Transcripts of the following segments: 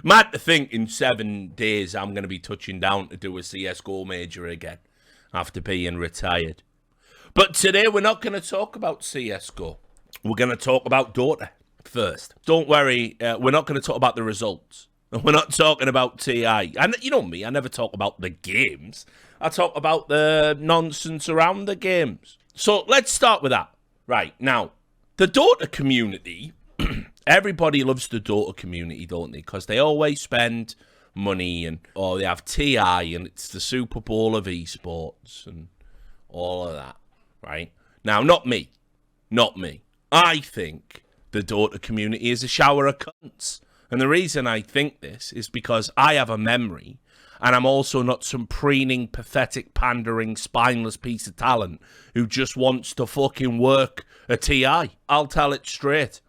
Mad to think in 7 days I'm going to be touching down to do a CSGO major again after being retired. But today we're not going to talk about CSGO. We're going to talk about Dota first. Don't worry, we're not going to talk about the results. We're not talking about TI. And you know me, I never talk about the games. I talk about the nonsense around the games. So let's start with that. Right, now, the Dota community, everybody loves the Dota community, don't they? Because they always spend money or they have TI and it's the Super Bowl of esports and all of that, right? Now, not me. I think the Dota community is a shower of cunts. And the reason I think this is because I have a memory, and I'm also not some preening, pathetic, pandering, spineless piece of talent who just wants to fucking work a TI. I'll tell it straight.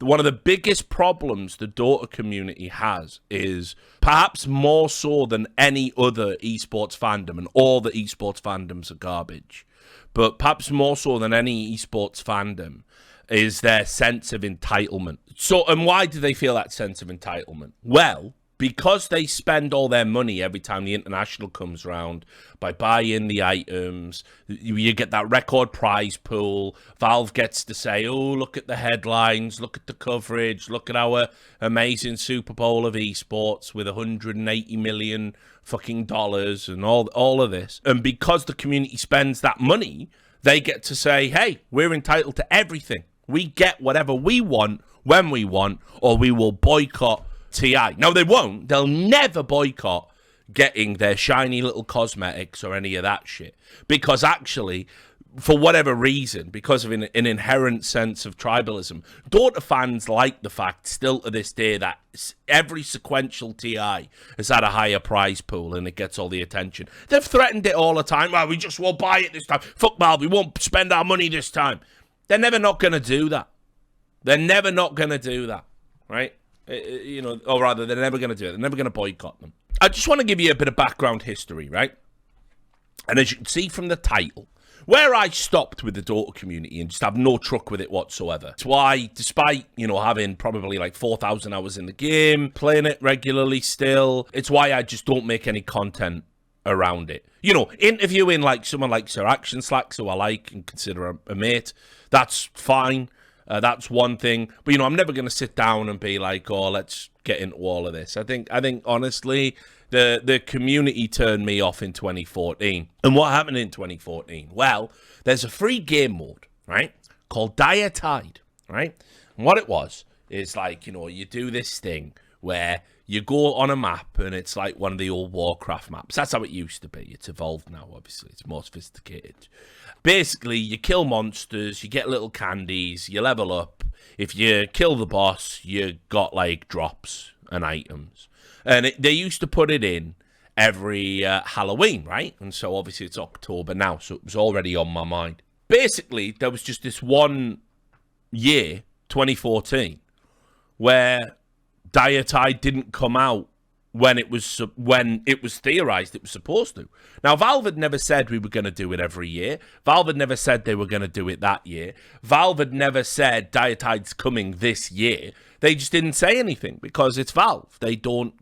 One of the biggest problems the Dota community has is, perhaps more so than any other esports fandom, and all the esports fandoms are garbage, but perhaps more so than any esports fandom, is their sense of entitlement. So, and why do they feel that sense of entitlement? Well, because they spend all their money every time the international comes around by buying the items, you get that record prize pool. Valve gets to say, oh, look at the headlines, look at the coverage, look at our amazing Super Bowl of esports with $180 million fucking dollars and all of this. And because the community spends that money, they get to say, hey, we're entitled to everything. We get whatever we want when we want, or we will boycott TI. No, they won't. They'll never boycott getting their shiny little cosmetics or any of that shit. Because actually, for whatever reason, because of an inherent sense of tribalism, Dota fans like the fact still to this day that every sequential TI has had a higher prize pool and it gets all the attention. They've threatened it all the time. Well, we just won't buy it this time. Fuck Valve, we won't spend our money this time. They're never not going to do that. They're never not going to do that, right? Or rather, they're never going to do it. They're never going to boycott them. I just want to give you a bit of background history, right? And as you can see from the title, where I stopped with the Dota community and just have no truck with it whatsoever. It's why, despite, having probably like 4,000 hours in the game, playing it regularly still, it's why I just don't make any content around it. Interviewing like someone like Sir Action Slacks, who I like and consider a mate, that's fine. That's one thing. But, I'm never going to sit down and be like, oh, let's get into all of this. I think honestly, the community turned me off in 2014. And what happened in 2014? Well, there's a free game mode, right, called Dire Tide, right? And what it was is like, you do this thing where you go on a map and it's like one of the old Warcraft maps. That's how it used to be. It's evolved now, obviously. It's more sophisticated. Basically, you kill monsters, you get little candies, you level up. If you kill the boss, you got like drops and items. And they used to put it in every Halloween, right? And so obviously it's October now, so it was already on my mind. Basically, there was just this one year, 2014, where Dire Tide didn't come out when it was theorized it was supposed to. Now, Valve had never said we were going to do it every year. Valve had never said they were going to do it that year. Valve had never said Dire Tide's coming this year. They just didn't say anything because it's Valve. They're not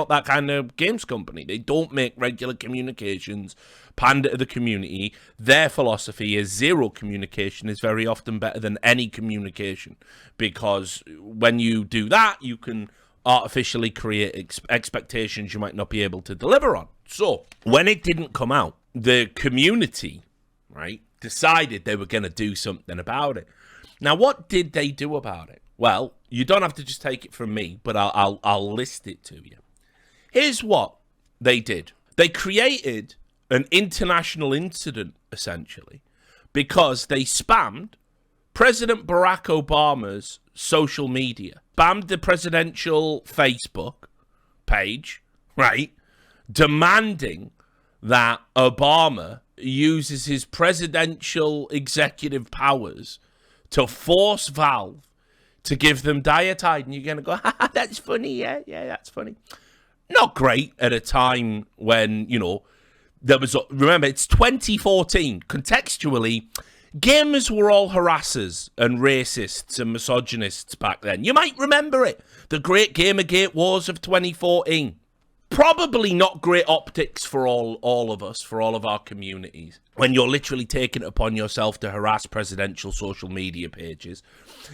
that kind of games company. They don't make regular communications, pander to the community. Their philosophy is zero communication is very often better than any communication, because when you do that, you can artificially create expectations you might not be able to deliver on. So when it didn't come out, the community, right, decided they were going to do something about it. Now, what did they do about it? Well, you don't have to just take it from me, but I'll list it to you. Here's what they did. They created an international incident, essentially, because they spammed President Barack Obama's social media, spammed the presidential Facebook page, right, demanding that Obama uses his presidential executive powers to force Valve to give them Dire Tide. And you're going to go, that's funny, yeah, that's funny. Not great at a time when, there was, remember, it's 2014. Contextually, Gamers were all harassers and racists and misogynists back then. You might remember it. The great Gamergate wars of 2014. Probably not great optics for all of us, for all of our communities. When you're literally taking it upon yourself to harass presidential social media pages.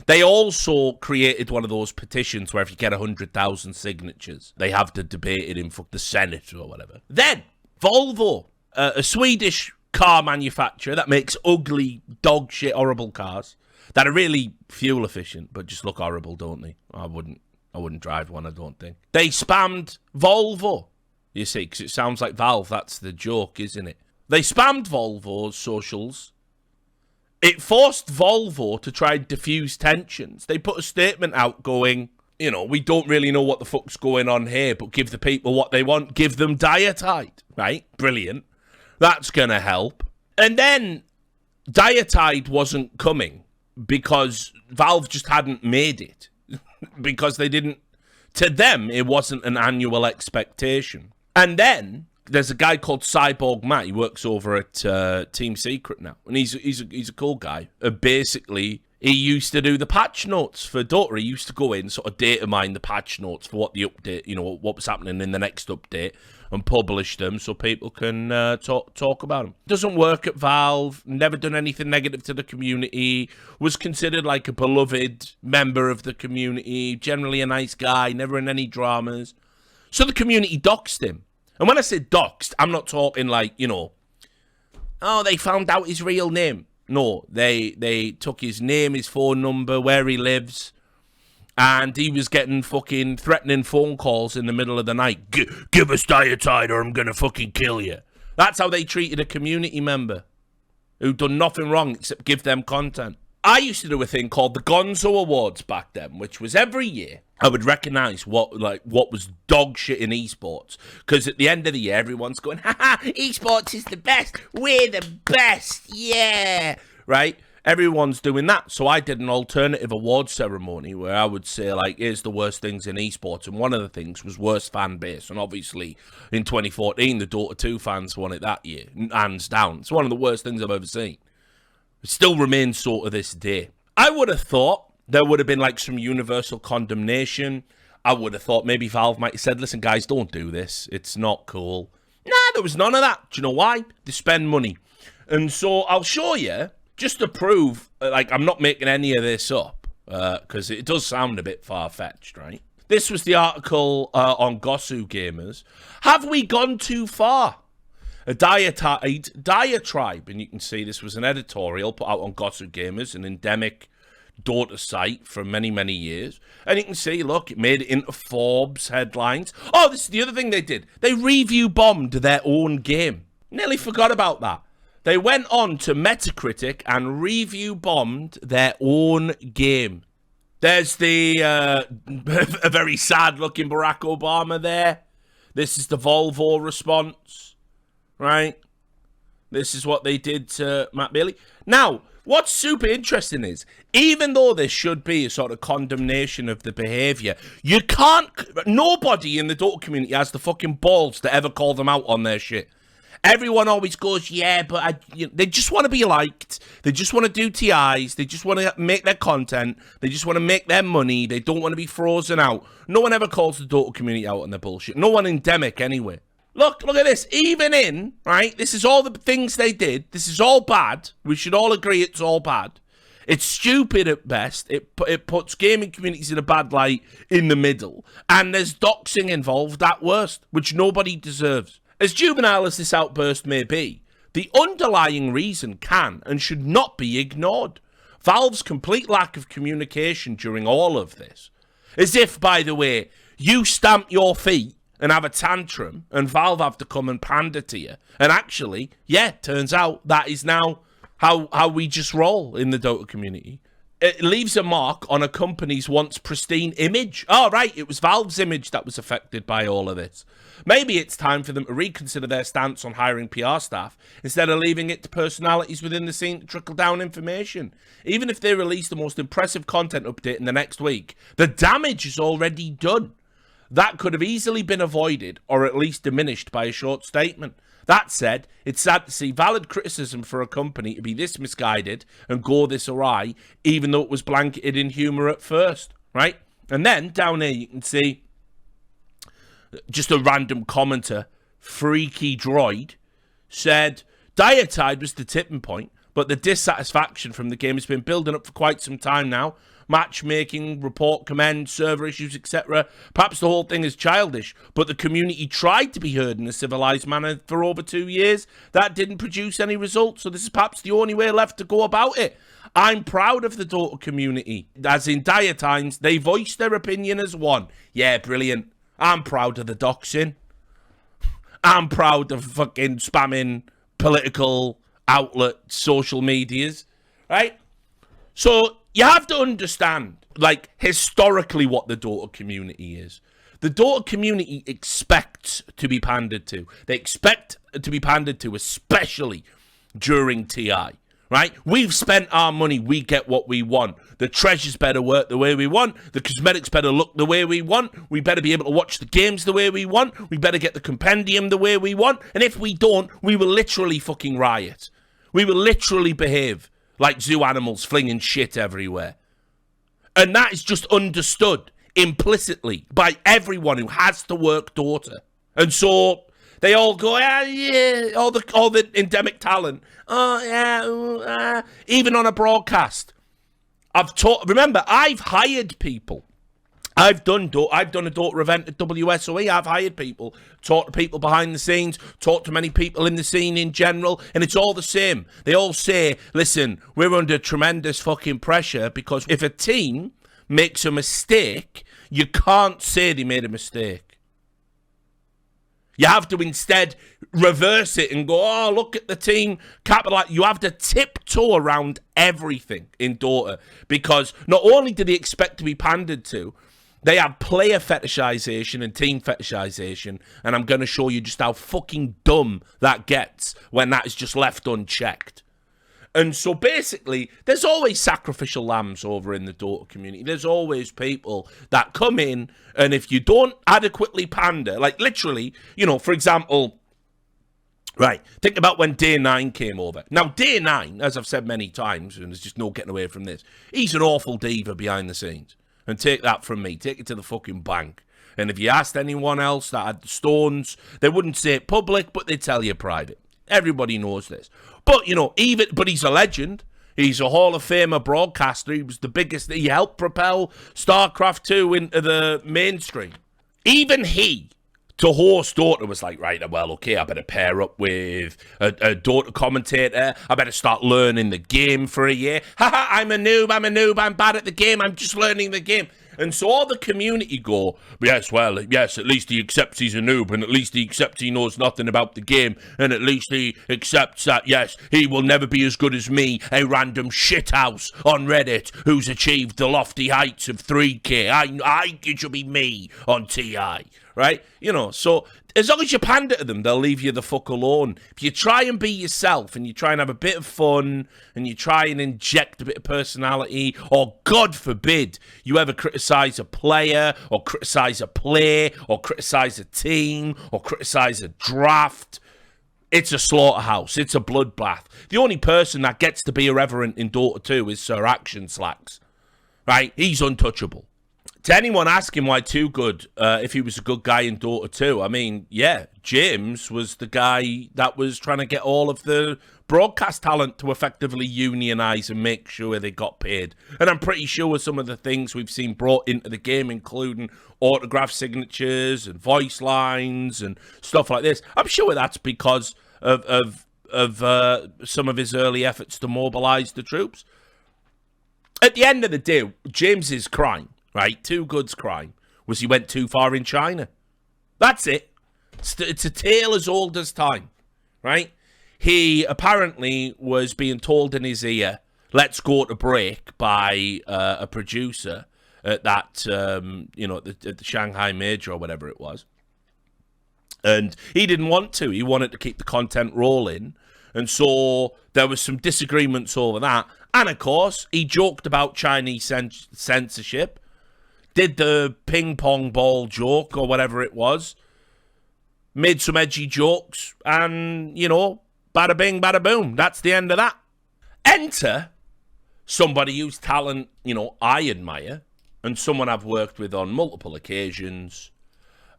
They also created one of those petitions where if you get 100,000 signatures, they have to debate it in the Senate or whatever. Then, Volvo, a Swedish car manufacturer that makes ugly, dog shit, horrible cars that are really fuel efficient, but just look horrible, don't they? I wouldn't drive one, I don't think. They spammed Volvo, you see, because it sounds like Valve. That's the joke, isn't it? They spammed Volvo's socials. It forced Volvo to try and diffuse tensions. They put a statement out going, you know, we don't really know what the fuck's going on here, but give the people what they want. Give them dietide, right? Brilliant. That's going to help. And then dietide wasn't coming because Valve just hadn't made it. Because they didn't, to them, it wasn't an annual expectation. And then there's a guy called Cyborg Matt. He works over at Team Secret now. And he's a cool guy. Basically, he used to do the patch notes for Dota. He used to go in, sort of data mine the patch notes for what the update, you know, what was happening in the next update and publish them so people can talk about them. Doesn't work at Valve, never done anything negative to the community, was considered like a beloved member of the community, generally a nice guy, never in any dramas. So the community doxed him. And when I say doxed, I'm not talking like, you know, oh, they found out his real name. No, they took his name, his phone number, where he lives, and he was getting fucking threatening phone calls in the middle of the night. Give us dietide or I'm gonna fucking kill you. That's how they treated a community member who'd done nothing wrong except give them content. I used to do a thing called the Gonzo Awards back then, which was every year I would recognise what was dog shit in esports. Because at the end of the year, everyone's going, haha, esports is the best. We're the best. Yeah. Right? Everyone's doing that. So I did an alternative award ceremony where I would say, like, here's the worst things in esports. And one of the things was worst fan base. And obviously, in 2014, the Dota 2 fans won it that year. Hands down. It's one of the worst things I've ever seen. It still remains so to this day. I would have thought there would have been, like, some universal condemnation. I would have thought maybe Valve might have said, listen, guys, don't do this. It's not cool. Nah, there was none of that. Do you know why? They spend money. And so I'll show you, just to prove, like, I'm not making any of this up, because it does sound a bit far-fetched, right? This was the article on Gosu Gamers. Have we gone too far? A diatribe, and you can see this was an editorial put out on Gosu Gamers, an endemic Dota site for many, many years. And you can see, look, it made it into Forbes headlines. Oh, this is the other thing they did. They review bombed their own game. Nearly forgot about that. They went on to Metacritic and review bombed their own game. There's the a very sad-looking Barack Obama there. This is the Volvo response, right? This is what they did to Matt Bailey. Now, what's super interesting is, even though there should be a sort of condemnation of the behaviour, you can't, nobody in the Dota community has the fucking balls to ever call them out on their shit. Everyone always goes, yeah, but they just want to be liked. They just want to do TIs. They just want to make their content. They just want to make their money. They don't want to be frozen out. No one ever calls the Dota community out on their bullshit. No one endemic anyway. Look at this. Even in, right, this is all the things they did. This is all bad. We should all agree it's all bad. It's stupid at best. It puts gaming communities in a bad light in the middle. And there's doxing involved at worst, which nobody deserves. As juvenile as this outburst may be, the underlying reason can and should not be ignored. Valve's complete lack of communication during all of this. As if, by the way, you stamp your feet and have a tantrum and Valve have to come and pander to you. And actually, yeah, turns out that is now how we just roll in the Dota community. It leaves a mark on a company's once pristine image. Oh, right, it was Valve's image that was affected by all of this. Maybe it's time for them to reconsider their stance on hiring PR staff instead of leaving it to personalities within the scene to trickle down information. Even if they release the most impressive content update in the next week, the damage is already done. That could have easily been avoided or at least diminished by a short statement. That said, it's sad to see valid criticism for a company to be this misguided and go this awry, even though it was blanketed in humour at first, right? And then down here you can see just a random commenter, Freaky Droid, said, Dietide was the tipping point, but the dissatisfaction from the game has been building up for quite some time now. Matchmaking, report, commend, server issues, etc. Perhaps the whole thing is childish, but the community tried to be heard in a civilized manner for over 2 years. That didn't produce any results, so this is perhaps the only way left to go about it. I'm proud of the Dota community. As in dire times, they voiced their opinion as one. Yeah, brilliant. I'm proud of the doxing. I'm proud of fucking spamming political outlet social medias, right? So you have to understand, like, historically what the Dota community is. The Dota community expects to be pandered to. They expect to be pandered to, especially during TI, right? We've spent our money, we get what we want. The treasures better work the way we want. The cosmetics better look the way we want. We better be able to watch the games the way we want. We better get the compendium the way we want. And if we don't, we will literally fucking riot. We will literally behave like zoo animals flinging shit everywhere. And that is just understood implicitly by everyone who has to work Dota. And so they all go, yeah, all the endemic talent. Oh, yeah, even on a broadcast. Remember, I've hired people. I've done a Dota event at WSOE. I've hired people, talked to people behind the scenes, talked to many people in the scene in general, and it's all the same. They all say, listen, we're under tremendous fucking pressure because if a team makes a mistake, you can't say they made a mistake. You have to instead reverse it and go, oh, look at the team capitalize. You have to tiptoe around everything in Dota because not only do they expect to be pandered to, they have player fetishization and team fetishization, and I'm going to show you just how fucking dumb that gets when that is just left unchecked. And so basically, there's always sacrificial lambs over in the Dota community. There's always people that come in, and if you don't adequately pander, like literally, you know, for example, right, think about when Day 9 came over. Now, Day 9, as I've said many times, and there's just no getting away from this, he's an awful diva behind the scenes. And take that from me. Take it to the fucking bank. And if you asked anyone else that had the stones, they wouldn't say it public, but they'd tell you private. Everybody knows this. But, you know, but he's a legend. He's a Hall of Famer broadcaster. He was the biggest. He helped propel StarCraft 2 into the mainstream. Even he, to host Dota, was like, right, well, okay, I better pair up with a Dota commentator. I better start learning the game for a year. Haha, I'm a noob, I'm bad at the game, I'm just learning the game. And so all the community go, yes, well, yes, at least he accepts he's a noob, and at least he accepts he knows nothing about the game, and at least he accepts that, yes, he will never be as good as me, a random shithouse on Reddit who's achieved the lofty heights of 3K. It should be me on TI, right? You know, so as long as you pander to them, they'll leave you the fuck alone. If you try and be yourself and you try and have a bit of fun and you try and inject a bit of personality, or God forbid you ever criticize a player or criticize a play or criticize a team or criticize a draft, it's a slaughterhouse. It's a bloodbath. The only person that gets to be irreverent in Dota 2 is Sir Action Slacks, right? He's untouchable. To anyone asking why Too Good, if he was a good guy in Dota 2, I mean, yeah, James was the guy that was trying to get all of the broadcast talent to effectively unionize and make sure they got paid. And I'm pretty sure some of the things we've seen brought into the game, including autograph signatures and voice lines and stuff like this, I'm sure that's because of some of his early efforts to mobilize the troops. At the end of the day, James's crime, right, Too Good's crime, was he went too far in China. That's it. It's a tale as old as time, right? He apparently was being told in his ear, let's go to break, by a producer at that, at the Shanghai Major or whatever it was. And he didn't want to. He wanted to keep the content rolling. And so there was some disagreements over that. And, of course, he joked about Chinese censorship, did the ping pong ball joke or whatever it was, made some edgy jokes, and, you know, bada bing, bada boom. That's the end of that. Enter somebody whose talent, you know, I admire, and someone I've worked with on multiple occasions.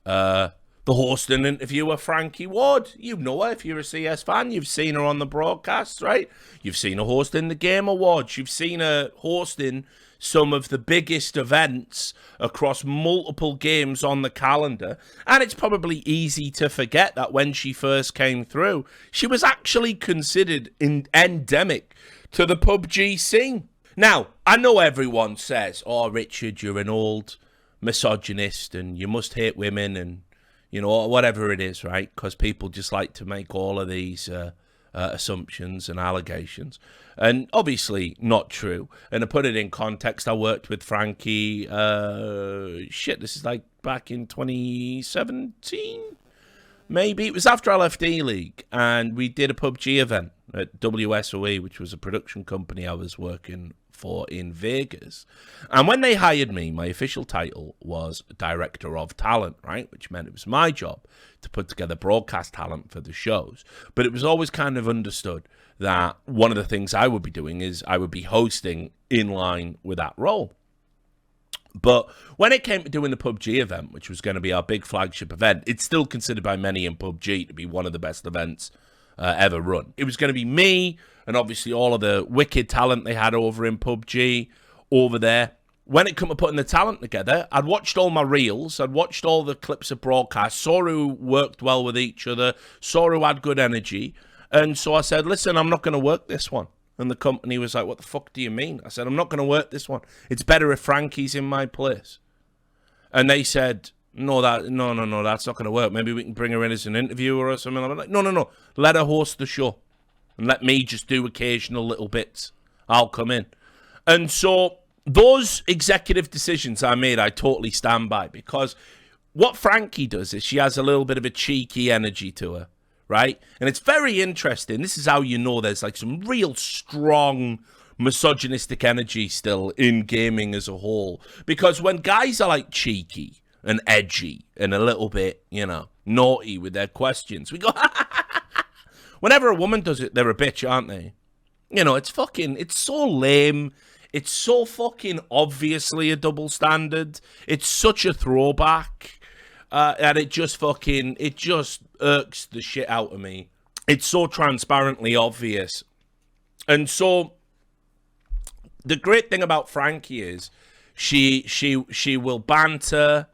The host and interviewer, Frankie Ward. You know her if you're a CS fan. You've seen her on the broadcasts, right? You've seen her hosting the Game Awards. You've seen her hosting some of the biggest events across multiple games on the calendar. And it's probably easy to forget that when she first came through, she was actually considered endemic to the PUBG scene. Now, I know everyone says, oh, Richard, you're an old misogynist and you must hate women and, you know, whatever it is, right? Because people just like to make all of these assumptions and allegations. And obviously not true. And to put it in context, I worked with Frankie, this is like back in 2017, maybe. It was after I left E-League, and we did a PUBG event at WSOE, which was a production company I was working for in Vegas. And when they hired me, my official title was Director of Talent, right? Which meant it was my job to put together broadcast talent for the shows. But it was always kind of understood that one of the things I would be doing is I would be hosting in line with that role. But when it came to doing the PUBG event, which was going to be our big flagship event, it's still considered by many in PUBG to be one of the best events ever run. It was going to be me and obviously all of the wicked talent they had over in PUBG over there. When it come to putting the talent together, I'd watched all my reels, I'd watched all the clips of broadcasts, saw who worked well with each other, saw who had good energy, and so I said, listen, I'm not going to work this one. And the company was like, what the fuck do you mean? I said, I'm not going to work this one. It's better if Frankie's in my place. And they said, no, that's not going to work. Maybe we can bring her in as an interviewer or something. I'm like, no. Let her host the show. And let me just do occasional little bits. I'll come in. And so those executive decisions I made, I totally stand by. Because what Frankie does is she has a little bit of a cheeky energy to her, right? And it's very interesting. This is how you know there's like some real strong misogynistic energy still in gaming as a whole. Because when guys are like cheeky and edgy and a little bit, you know, naughty with their questions, we go, whenever a woman does it, they're a bitch, aren't they? You know, it's so lame. It's so fucking obviously a double standard. It's such a throwback. And it just irks the shit out of me. It's so transparently obvious. And so the great thing about Frankie is she will banter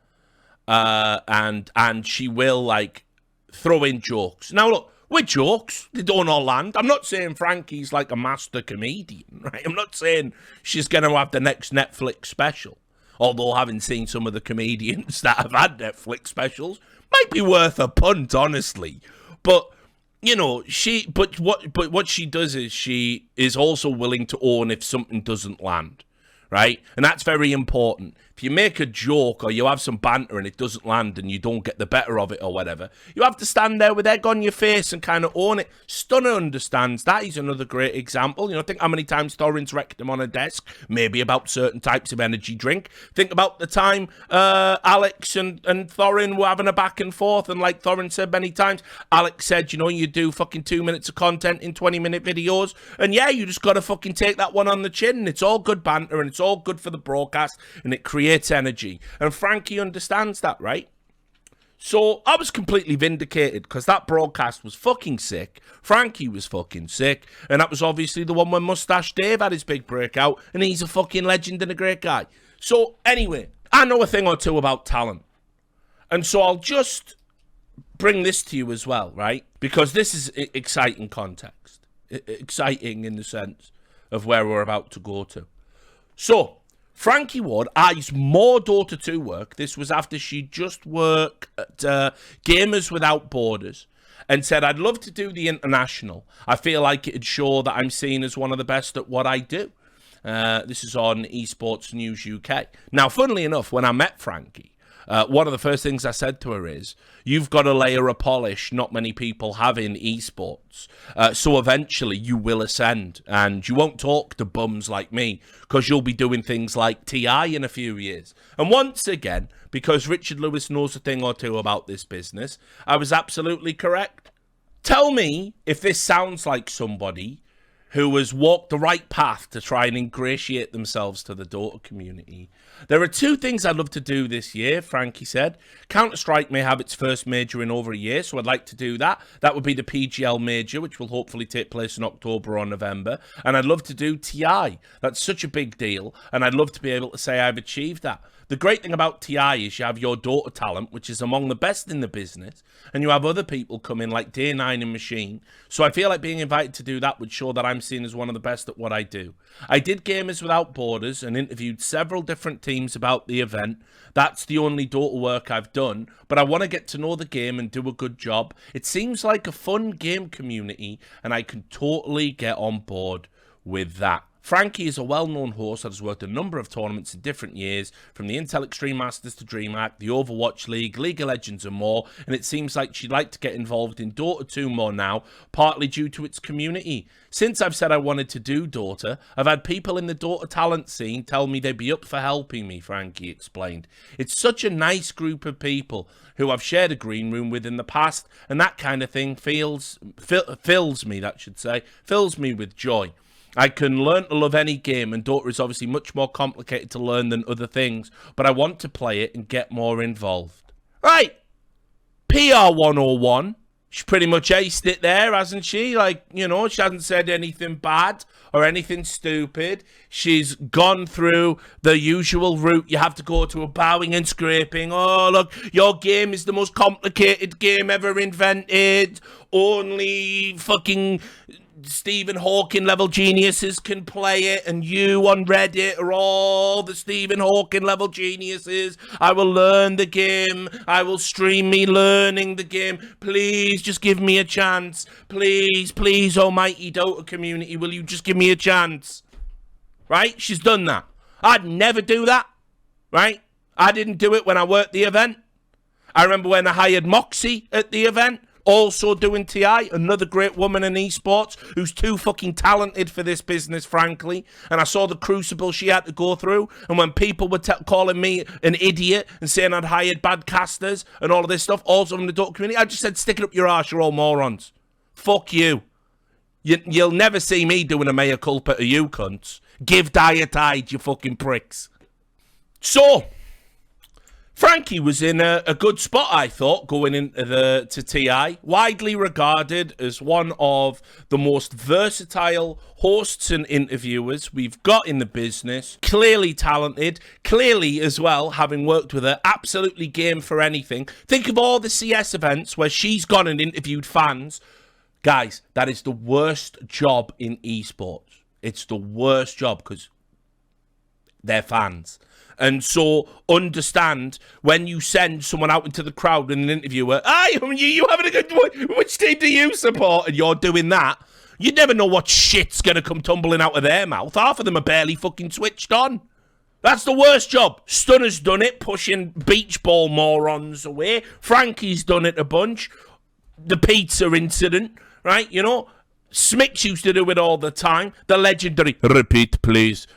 and she will like throw in jokes. Now look, with jokes, they don't all land. I'm not saying Frankie's like a master comedian, right? I'm not saying she's going to have the next Netflix special. Although having seen some of the comedians that have had Netflix specials, might be worth a punt, honestly. But you know, what she does is she is also willing to own if something doesn't land, right? And that's very important. If you make a joke or you have some banter and it doesn't land and you don't get the better of it or whatever, you have to stand there with egg on your face and kind of own it. Stunner understands that. He's another great example. You know, think how many times Thorin's wrecked him on a desk, maybe about certain types of energy drink. Think about the time Alex and Thorin were having a back and forth, and like Thorin said many times, Alex said, you know, you do fucking 2 minutes of content in 20-minute videos, and yeah, you just got to fucking take that one on the chin, and it's all good banter, and it's all good for the broadcast, and it creates energy. And Frankie understands that, right? So I was completely vindicated because that broadcast was fucking sick. Frankie was fucking sick. And that was obviously the one when Mustache Dave had his big breakout, and he's a fucking legend and a great guy. So anyway, I know a thing or two about talent. And so I'll just bring this to you as well, right? Because this is exciting context. Exciting in the sense of where we're about to go to. So Frankie Ward eyes more Dota 2 work. This was after she just worked at Gamers Without Borders and said, I'd love to do the international. I feel like it'd show that I'm seen as one of the best at what I do. This is on Esports News UK. Now, funnily enough, when I met Frankie, one of the first things I said to her is, you've got a layer of polish not many people have in esports. So eventually you will ascend, and you won't talk to bums like me because you'll be doing things like TI in a few years. And once again, because Richard Lewis knows a thing or two about this business, I was absolutely correct. Tell me if this sounds like somebody who has walked the right path to try and ingratiate themselves to the Dota community. There are two things I'd love to do this year, Frankie said. Counter-Strike may have its first major in over a year, so I'd like to do that. That would be the PGL major, which will hopefully take place in October or November. And I'd love to do TI. That's such a big deal, and I'd love to be able to say I've achieved that. The great thing about TI is you have your Dota talent, which is among the best in the business, and you have other people come in like Day 9 and Machine. So I feel like being invited to do that would show that I'm seen as one of the best at what I do. I did Gamers Without Borders and interviewed several different teams about the event. That's the only Dota work I've done, but I want to get to know the game and do a good job. It seems like a fun game community, and I can totally get on board with that. Frankie is a well-known host that has worked a number of tournaments in different years, from the Intel Extreme Masters to DreamHack, the Overwatch League, League of Legends and more, and it seems like she'd like to get involved in Dota 2 more now, partly due to its community. Since I've said I wanted to do Dota, I've had people in the Dota talent scene tell me they'd be up for helping me, Frankie explained. It's such a nice group of people who I've shared a green room with in the past, and that kind of thing fills me with joy. I can learn to love any game, and Dota is obviously much more complicated to learn than other things, but I want to play it and get more involved. Right, PR 101. She pretty much aced it there, hasn't she? Like, you know, she hasn't said anything bad or anything stupid. She's gone through the usual route. You have to go to a bowing and scraping. Oh, look, your game is the most complicated game ever invented. Only fucking Stephen Hawking level geniuses can play it, and you on Reddit are all the Stephen Hawking level geniuses. I will learn the game. I will stream me learning the game. Please just give me a chance. Please, almighty Dota community, will you just give me a chance? Right? She's done that. I'd never do that. Right? I didn't do it when I worked the event. I remember when I hired Moxie at the event. Also doing TI, another great woman in esports who's too fucking talented for this business, frankly. And I saw the crucible she had to go through. And when people were calling me an idiot and saying I'd hired bad casters and all of this stuff, also from the Dota community, I just said, stick it up your arse, you're all morons. Fuck you. You'll never see me doing a mea culpa to you cunts. Give dietide, you fucking pricks. So Frankie was in a good spot, I thought, going into to TI. Widely regarded as one of the most versatile hosts and interviewers we've got in the business. Clearly talented. Clearly, as well, having worked with her, absolutely game for anything. Think of all the CS events where she's gone and interviewed fans. Guys, that is the worst job in esports. It's the worst job because they're fans. And so understand when you send someone out into the crowd in an interviewer, you having a good one? Which team do you support? And you're doing that. You never know what shit's going to come tumbling out of their mouth. Half of them are barely fucking switched on. That's the worst job. Stunner's done it, pushing beach ball morons away. Frankie's done it a bunch. The pizza incident, right? You know, Smix used to do it all the time. The legendary, repeat please.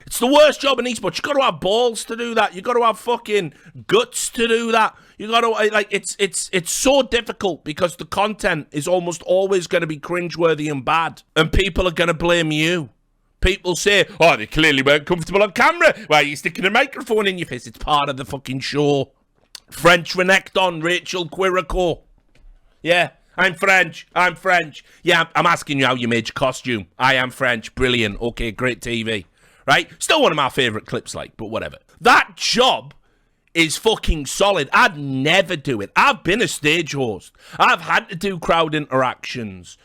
It's the worst job in esports. You got to have balls to do that. You got to have fucking guts to do that. You got to like it's so difficult because the content is almost always going to be cringeworthy and bad, and people are going to blame you. People say, "Oh, they clearly weren't comfortable on camera. Why are you sticking a microphone in your face?" It's part of the fucking show. French Renekton, Rachel Quirico. Yeah. I'm French. Yeah, I'm asking you how you made your costume. I am French. Brilliant. Okay, great TV. Right? Still one of my favourite clips, like, but whatever. That job is fucking solid. I'd never do it. I've been a stage host. I've had to do crowd interactions.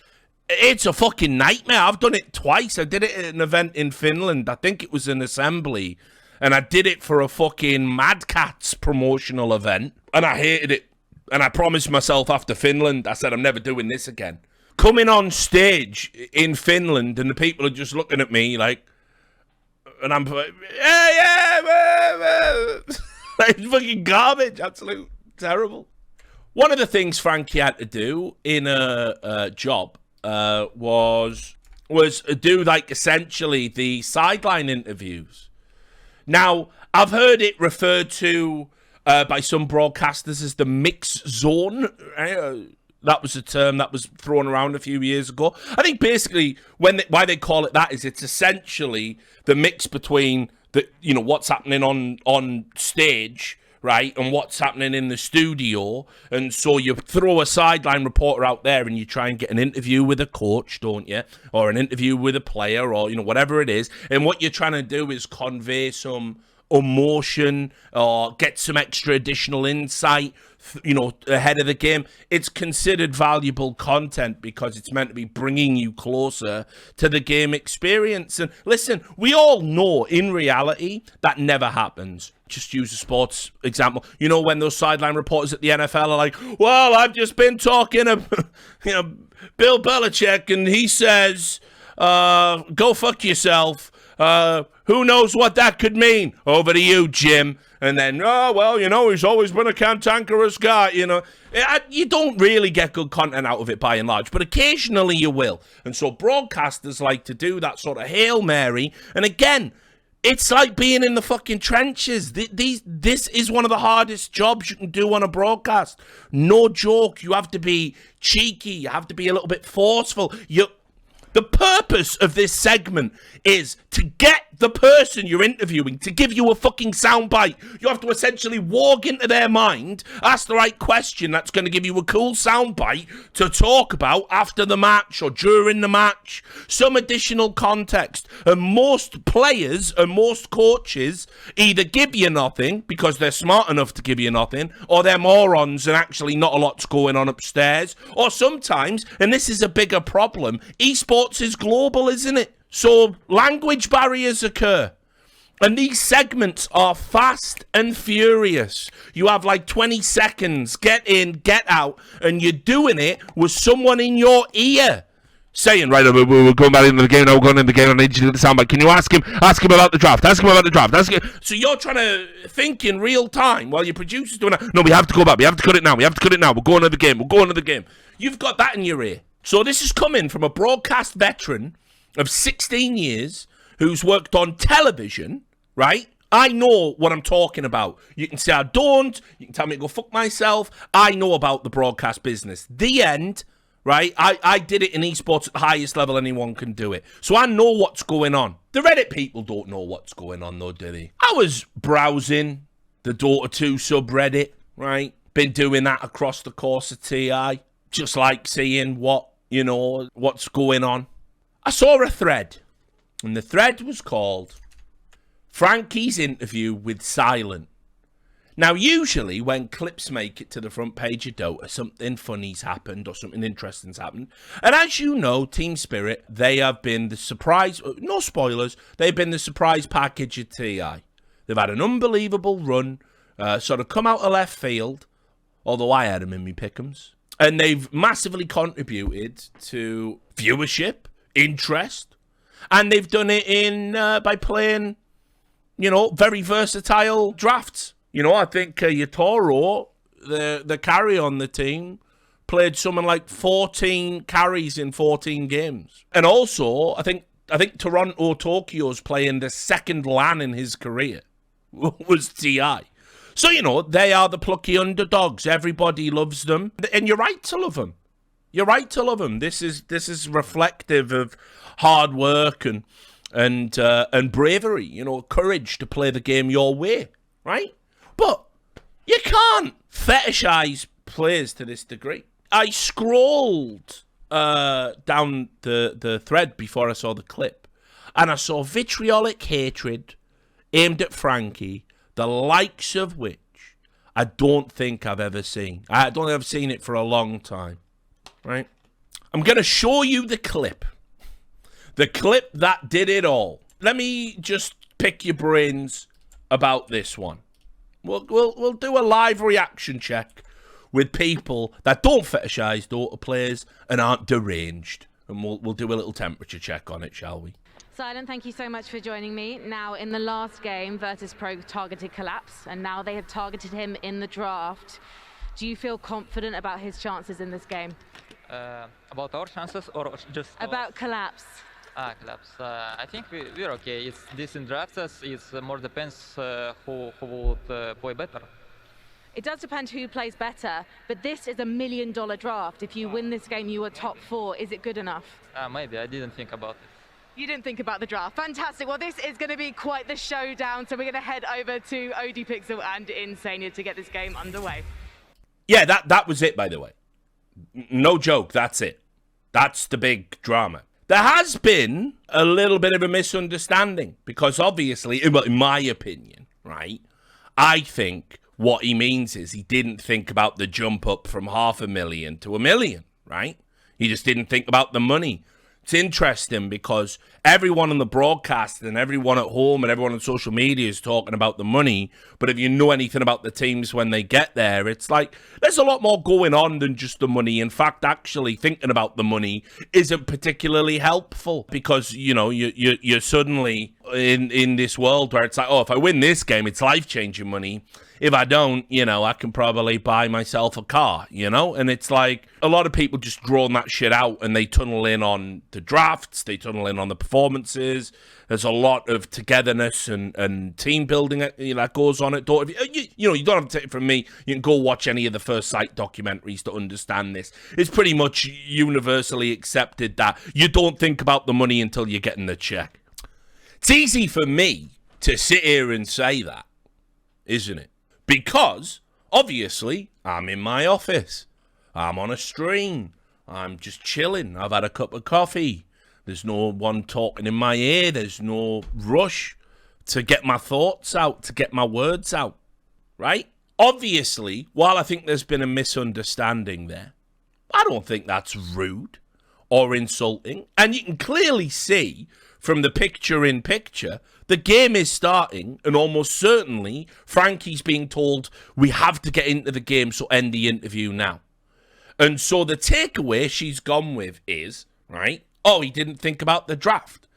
It's a fucking nightmare. I've done it twice. I did it at an event in Finland. I think it was an assembly. And I did it for a fucking Mad Cats promotional event. And I hated it. And I promised myself after Finland, I said, I'm never doing this again. Coming on stage in Finland and the people are just looking at me like, and I'm like, yeah. Like, fucking garbage. Absolute terrible. One of the things Frankie had to do in a job was do, like, essentially the sideline interviews. Now, I've heard it referred to by some broadcasters as the mix zone. That was a term that was thrown around a few years ago. I think basically why they call it that is it's essentially the mix between what's happening on stage, right, and what's happening in the studio. And so you throw a sideline reporter out there and you try and get an interview with a coach, don't you? Or an interview with a player, or whatever it is. And what you're trying to do is convey some emotion or get some extra additional insight, ahead of the game. It's considered valuable content because it's meant to be bringing you closer to the game experience. And listen, we all know in reality that never happens. Just use a sports example. When those sideline reporters at the NFL are like, well, I've just been talking to Bill Belichick and he says, go fuck yourself. Who knows what that could mean? Over to you, Jim. And then, he's always been a cantankerous guy, You don't really get good content out of it by and large, but occasionally you will. And so broadcasters like to do that sort of Hail Mary. And again, it's like being in the fucking trenches. This is one of the hardest jobs you can do on a broadcast. No joke. You have to be cheeky. You have to be a little bit forceful. The purpose of this segment is to get the person you're interviewing to give you a fucking soundbite. You have to essentially walk into their mind, ask the right question that's going to give you a cool soundbite to talk about after the match or during the match. Some additional context. And most players and most coaches either give you nothing because they're smart enough to give you nothing, or they're morons and actually not a lot's going on upstairs. Or sometimes, and this is a bigger problem, esports is global, isn't it? So language barriers occur. And these segments are fast and furious. You have like 20 seconds, get in, get out, and you're doing it with someone in your ear saying, right, we're going back into the game now, we're going into the game, I need you to do the soundbite. Can you ask him about the draft? So you're trying to think in real time while your producer's doing that. No, we have to go back, we have to cut it now, we're going to the game. You've got that in your ear. So this is coming from a broadcast veteran of 16 years who's worked on television, right? I know what I'm talking about. You can say I don't. You can tell me to go fuck myself. I know about the broadcast business. The end, right? I did it in esports at the highest level anyone can do it. So I know what's going on. The Reddit people don't know what's going on though, do they? I was browsing the Dota 2 subreddit, right? Been doing that across the course of TI. Just like seeing what's going on. I saw a thread, and the thread was called Frankie's Interview with Silent. Now, usually when clips make it to the front page of Dota, something funny's happened or something interesting's happened. And as you know, Team Spirit, they have been the surprise, no spoilers, they've been the surprise package of TI. They've had an unbelievable run, sort of come out of left field, although I had them in me pick'ems. And they've massively contributed to viewership, interest, and they've done it by playing, very versatile drafts. I think Yatoro, the carry on the team, played something like 14 carries in 14 games. And also, I think Toronto Tokyo's playing the second LAN in his career was TI. So, they are the plucky underdogs. Everybody loves them. And you're right to love them. You're right to love them. This is reflective of hard work and bravery, courage to play the game your way, right? But you can't fetishize players to this degree. I scrolled down the thread before I saw the clip, and I saw vitriolic hatred aimed at Frankie, the likes of which I don't think I've ever seen. I don't think I've seen it for a long time, right? I'm going to show you the clip. The clip that did it all. Let me just pick your brains about this one. We'll do a live reaction check with people that don't fetishize Dota players and aren't deranged. And we'll do a little temperature check on it, shall we? Sideline, thank you so much for joining me. Now, in the last game, Virtus Pro targeted Collapse, and now they have targeted him in the draft. Do you feel confident about his chances in this game? About our chances or just about Collapse? Collapse. I think we're okay. It's this in drafts. It's more depends who would play better. It does depend who plays better, but this is $1 million draft. If you win this game, you are top 4. Is it good enough? Maybe. I didn't think about it. You didn't think about the draft. Fantastic. Well, this is going to be quite the showdown. So we're going to head over to ODPixel and Insania to get this game underway. Yeah, that was it, by the way. No joke, that's it. That's the big drama. There has been a little bit of a misunderstanding because obviously, in my opinion, right, I think what he means is he didn't think about the jump up from 500,000 to $1 million, right? He just didn't think about the money. It's interesting because everyone on the broadcast and everyone at home and everyone on social media is talking about the money. But if you know anything about the teams when they get there, it's like there's a lot more going on than just the money. In fact, actually thinking about the money isn't particularly helpful because, you know, you're suddenly in this world where it's like, oh, if I win this game, it's life-changing money. If I don't, you know, I can probably buy myself a car, you know? And it's like a lot of people just drawn that shit out and they tunnel in on the drafts, they tunnel in on the performances. There's a lot of togetherness and team building that goes on at Dota. You know, you don't have to take it from me. You can go watch any of the First Sight documentaries to understand this. It's pretty much universally accepted that you don't think about the money until you're getting the check. It's easy for me to sit here and say that, isn't it? Because, obviously, I'm in my office. I'm on a stream. I'm just chilling. I've had a cup of coffee. There's no one talking in my ear. There's no rush to get my thoughts out, to get my words out, right? Obviously, while I think there's been a misunderstanding there, I don't think that's rude or insulting. And you can clearly see from the picture-in-picture, the game is starting, and almost certainly Frankie's being told, we have to get into the game, so end the interview now. And so the takeaway she's gone with is, right, oh, he didn't think about the draft.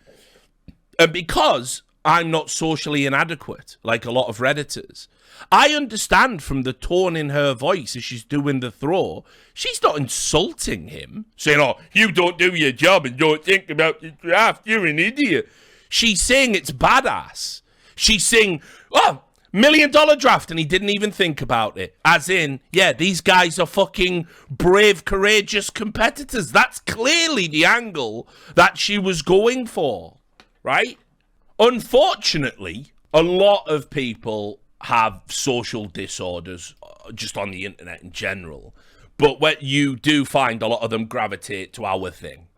And because I'm not socially inadequate, like a lot of Redditors, I understand from the tone in her voice as she's doing the throw, she's not insulting him, saying, oh, you don't do your job and don't think about the draft, you're an idiot. She's saying it's badass. She's saying, oh, $1 million draft, and he didn't even think about it. As in, yeah, these guys are fucking brave, courageous competitors. That's clearly the angle that she was going for, right? Unfortunately, a lot of people have social disorders just on the internet in general. But what you do find a lot of them gravitate to our thing.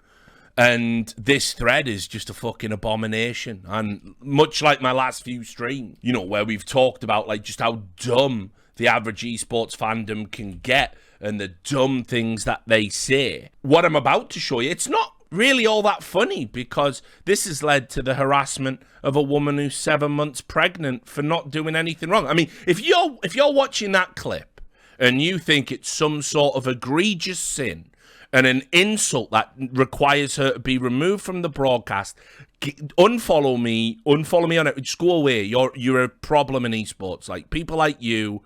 And this thread is just a fucking abomination. And much like my last few streams, you know, where we've talked about like just how dumb the average esports fandom can get and the dumb things that they say. What I'm about to show you, it's not really all that funny because this has led to the harassment of a woman who's 7 months pregnant for not doing anything wrong. I mean, if you're watching that clip and you think it's some sort of egregious sin and an insult that requires her to be removed from the broadcast, unfollow me on it. Just go away. You're a problem in esports. Like, people like you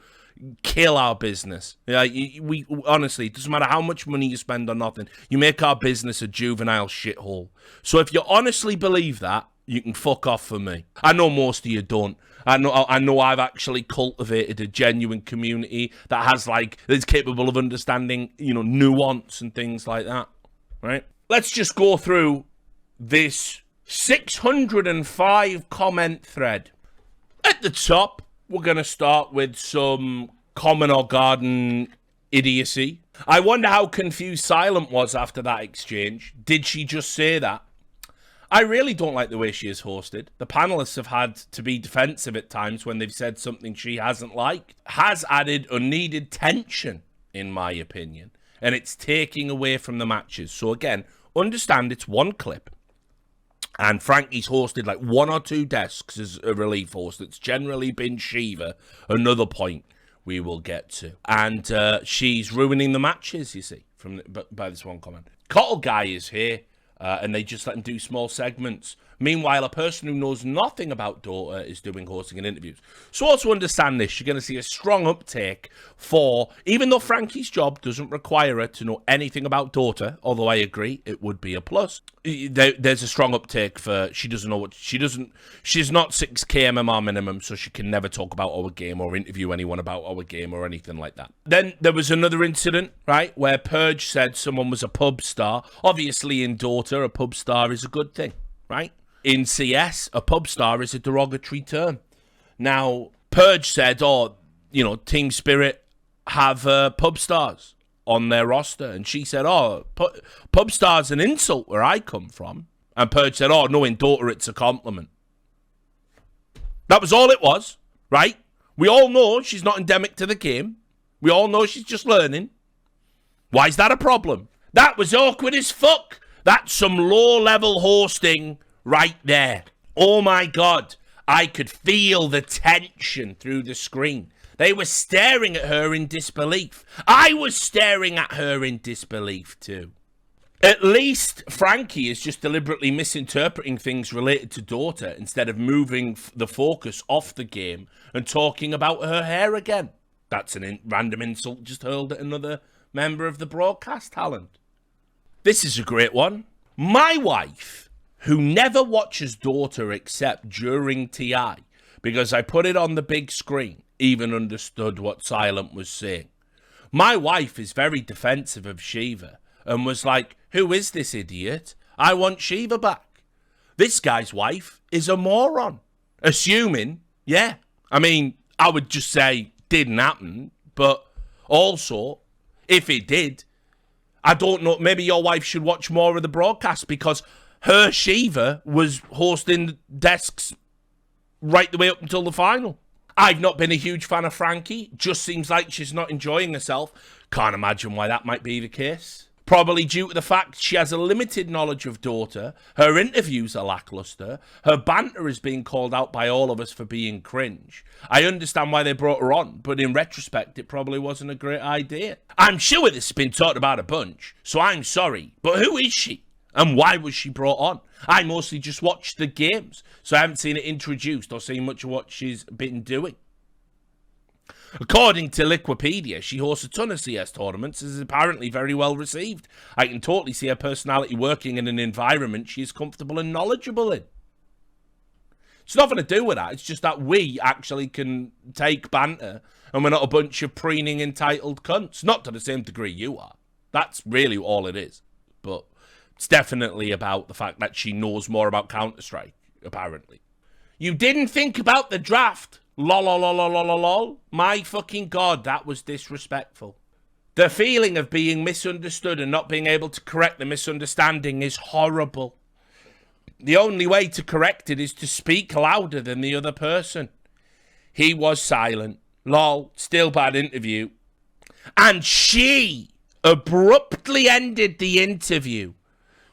kill our business. We honestly, it doesn't matter how much money you spend on nothing. You make our business a juvenile shithole. So if you honestly believe that, you can fuck off for me. I know most of you don't. I know I've actually cultivated a genuine community that's capable of understanding, you know, nuance and things like that, right? Let's just go through this 605 comment thread. At the top, we're going to start with some common or garden idiocy. I wonder how confused Silent was after that exchange. Did she just say that? I really don't like the way she is hosted. The panelists have had to be defensive at times when they've said something she hasn't liked. Has added unneeded tension, in my opinion. And it's taking away from the matches. So again, understand it's one clip. And Frankie's hosted like 1 or 2 desks as a relief host. It's generally been Shiva. Another point we will get to. And she's ruining the matches, you see, by this one comment. Cottle Guy is here. And they just let him do small segments. Meanwhile, a person who knows nothing about Dota is doing hosting and interviews. So also understand this, you're going to see a strong uptake for, even though Frankie's job doesn't require her to know anything about Dota, although I agree it would be a plus, there's a strong uptake for, she doesn't know what, she's not 6k MMR minimum, so she can never talk about our game or interview anyone about our game or anything like that. Then there was another incident, right, where Purge said someone was a pub star. Obviously in Dota, a pub star is a good thing, right? In CS, a pub star is a derogatory term. Now, Purge said, oh, you know, Team Spirit have pub stars on their roster. And she said, oh, pub star's an insult where I come from. And Purge said, oh, no, in Dota it's a compliment. That was all it was, right? We all know she's not endemic to the game. We all know she's just learning. Why is that a problem? That was awkward as fuck. That's some low-level hosting right there. Oh my God. I could feel the tension through the screen. They were staring at her in disbelief. I was staring at her in disbelief too. At least Frankie is just deliberately misinterpreting things related to Dota instead of moving the focus off the game and talking about her hair again. That's a random insult just hurled at another member of the broadcast talent. This is a great one. My wife, who never watches Dota except during TI, because I put it on the big screen, even understood what Silent was saying. My wife is very defensive of Shiva and was like, who is this idiot? I want Shiva back. This guy's wife is a moron. Assuming, yeah. I mean, I would just say didn't happen, but also, if it did, I don't know, maybe your wife should watch more of the broadcast because her Shiva was hosting desks right the way up until the final. I've not been a huge fan of Frankie. Just seems like she's not enjoying herself. Can't imagine why that might be the case. Probably due to the fact she has a limited knowledge of Dota, her interviews are lackluster, her banter is being called out by all of us for being cringe. I understand why they brought her on, but in retrospect, it probably wasn't a great idea. I'm sure this has been talked about a bunch, so I'm sorry, but who is she? And why was she brought on? I mostly just watched the games, so I haven't seen it introduced or seen much of what she's been doing. According to Wikipedia, she hosts a ton of CS tournaments and is apparently very well received. I can totally see her personality working in an environment she is comfortable and knowledgeable in. It's nothing to do with that. It's just that we actually can take banter and we're not a bunch of preening entitled cunts. Not to the same degree you are. That's really all it is. But it's definitely about the fact that she knows more about Counter-Strike, apparently. You didn't think about the draft. Lol, lol, lol, lol, lol, lol. My fucking God, that was disrespectful. The feeling of being misunderstood and not being able to correct the misunderstanding is horrible. The only way to correct it is to speak louder than the other person. He was silent. Lol, still bad interview. And she abruptly ended the interview.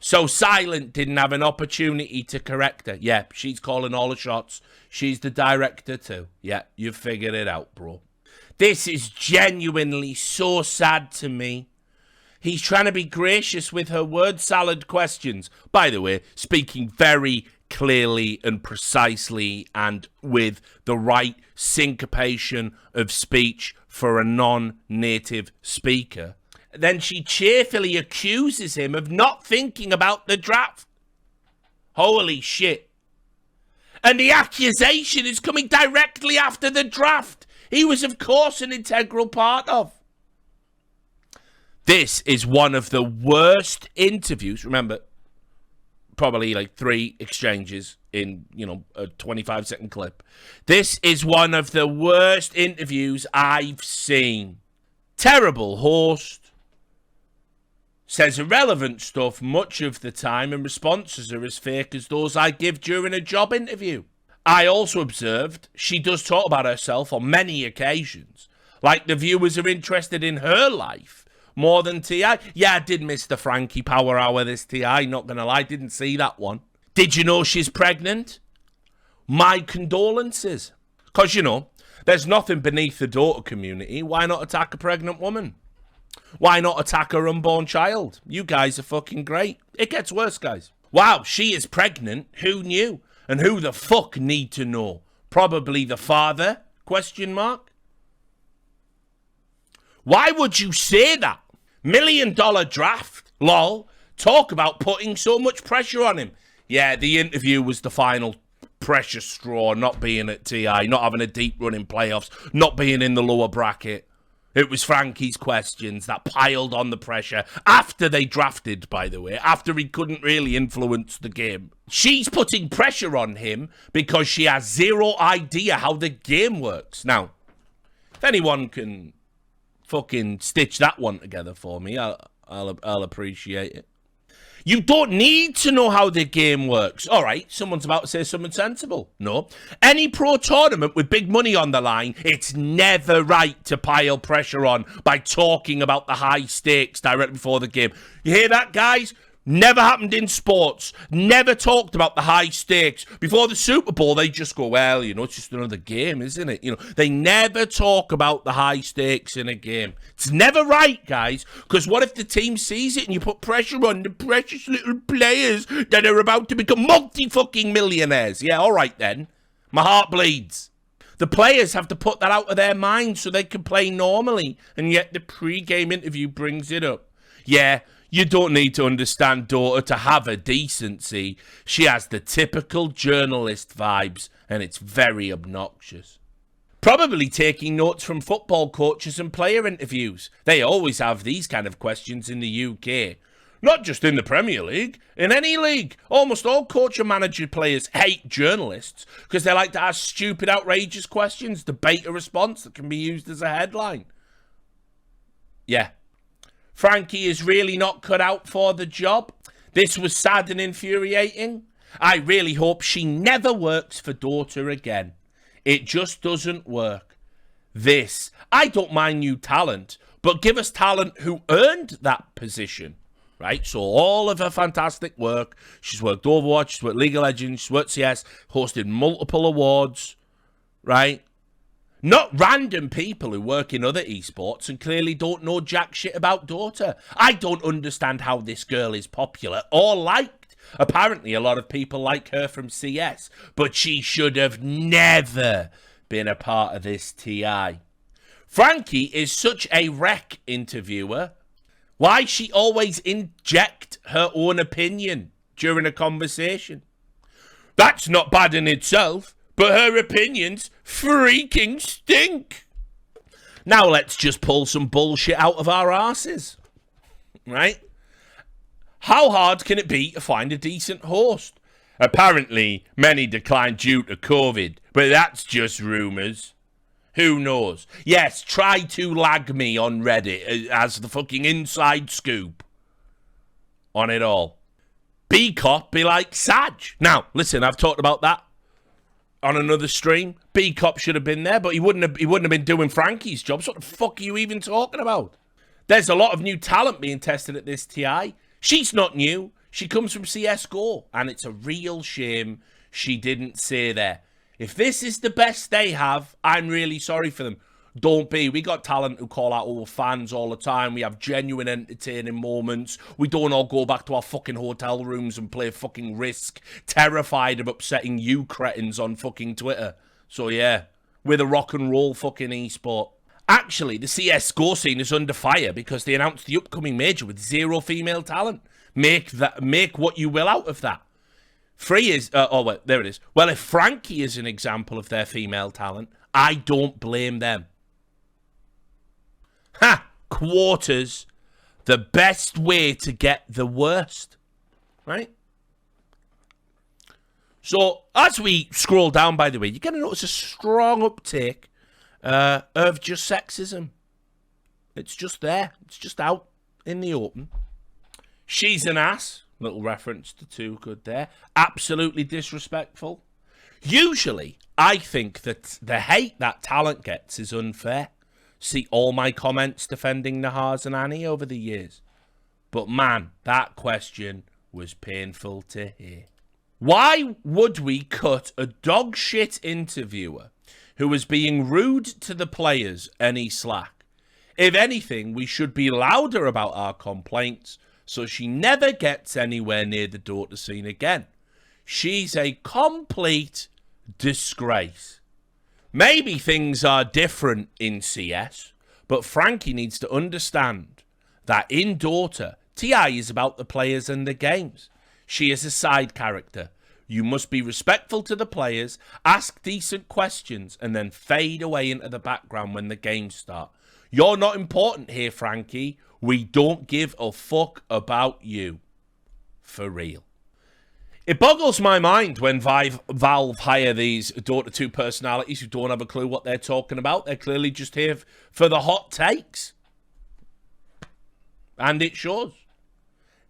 So Silent didn't have an opportunity to correct her. Yeah, she's calling all the shots. She's the director too. Yeah, you've figured it out, bro. This is genuinely so sad to me. He's trying to be gracious with her word salad questions. By the way, speaking very clearly and precisely and with the right syncopation of speech for a non-native speaker. Then she cheerfully accuses him of not thinking about the draft. Holy shit. And the accusation is coming directly after the draft. He was, of course, an integral part of. This is one of the worst interviews. Remember, probably like 3 exchanges in, a 25-second clip. This is one of the worst interviews I've seen. Terrible host. Says irrelevant stuff much of the time and responses are as fake as those I give during a job interview. I also observed she does talk about herself on many occasions, like the viewers are interested in her life more than TI. Yeah, I did miss the Frankie Power Hour this TI, not gonna lie, didn't see that one. Did you know she's pregnant? My condolences. Because, there's nothing beneath the Dota community. Why not attack a pregnant woman? Why not attack her unborn child? You guys are fucking great. It gets worse, guys. Wow, she is pregnant. Who knew? And who the fuck need to know? Probably the father? Question mark. Why would you say that? $1 million draft. Lol. Talk about putting so much pressure on him. Yeah, the interview was the final pressure straw, not being at TI, not having a deep run in playoffs, not being in the lower bracket. It was Frankie's questions that piled on the pressure after they drafted, by the way, after he couldn't really influence the game. She's putting pressure on him because she has zero idea how the game works. Now, if anyone can fucking stitch that one together for me, I'll appreciate it. You don't need to know how the game works. All right, someone's about to say something sensible. No. Any pro tournament with big money on the line, it's never right to pile pressure on by talking about the high stakes directly before the game. You hear that, guys? Never happened in sports. Never talked about the high stakes. Before the Super Bowl, they just go, well, you know, it's just another game, isn't it? You know, they never talk about the high stakes in a game. It's never right, guys, because what if the team sees it and you put pressure on the precious little players that are about to become multi-fucking millionaires? Yeah, all right then. My heart bleeds. The players have to put that out of their minds so they can play normally, and yet the pre-game interview brings it up. Yeah, you don't need to understand Dota to have a decency. She has the typical journalist vibes, and it's very obnoxious. Probably taking notes from football coaches and player interviews. They always have these kind of questions in the UK. Not just in the Premier League, in any league. Almost all coach and manager players hate journalists because they like to ask stupid, outrageous questions, debate a response that can be used as a headline. Yeah. Frankie is really not cut out for the job. This was sad and infuriating. I really hope she never works for Dota again. It just doesn't work. I don't mind new talent, but give us talent who earned that position, right? So all of her fantastic work, she's worked Overwatch, she's worked League of Legends, she's worked CS, hosted multiple awards, right? Not random people who work in other esports and clearly don't know jack shit about Dota. I don't understand how this girl is popular or liked. Apparently, a lot of people like her from CS, but she should have never been a part of this TI. Frankie is such a wreck interviewer. Why she always inject her own opinion during a conversation? That's not bad in itself. But her opinions freaking stink. Now let's just pull some bullshit out of our asses. Right? How hard can it be to find a decent host? Apparently, many declined due to COVID, but that's just rumours. Who knows? Yes, try to lag me on Reddit as the fucking inside scoop on it all. B-Cop be like Saj. Now, listen, I've talked about that on another stream. B-Cop should have been there, but he wouldn't have been doing Frankie's job. So what the fuck are you even talking about? There's a lot of new talent being tested at this TI. She's not new. She comes from CSGO, and it's a real shame she didn't say there. If this is the best they have, I'm really sorry for them. Don't be. We got talent who call out all fans all the time. We have genuine entertaining moments. We don't all go back to our fucking hotel rooms and play fucking Risk, terrified of upsetting you cretins on fucking Twitter. So yeah, we're the rock and roll fucking esport. Actually, the CSGO scene is under fire because they announced the upcoming major with 0 female talent. Make what you will out of that. Free is... wait, there it is. Well, if Frankie is an example of their female talent, I don't blame them. Ha! Quarters. The best way to get the worst. Right? So, as we scroll down, by the way, you're going to notice a strong uptake of just sexism. It's just there. It's just out in the open. She's an ass. Little reference to Too Good there. Absolutely disrespectful. Usually, I think that the hate that talent gets is unfair. See all my comments defending Nahaz and Annie over the years. But man, that question was painful to hear. Why would we cut a dog shit interviewer who was being rude to the players any slack? If anything, we should be louder about our complaints so she never gets anywhere near the Dota scene again. She's a complete disgrace. Maybe things are different in CS, but Frankie needs to understand that in Dota, TI is about the players and the games. She is a side character. You must be respectful to the players, ask decent questions, and then fade away into the background when the games start. You're not important here, Frankie. We don't give a fuck about you. For real. It boggles my mind when Valve hire these Dota 2 personalities who don't have a clue what they're talking about. They're clearly just here for the hot takes. And it shows.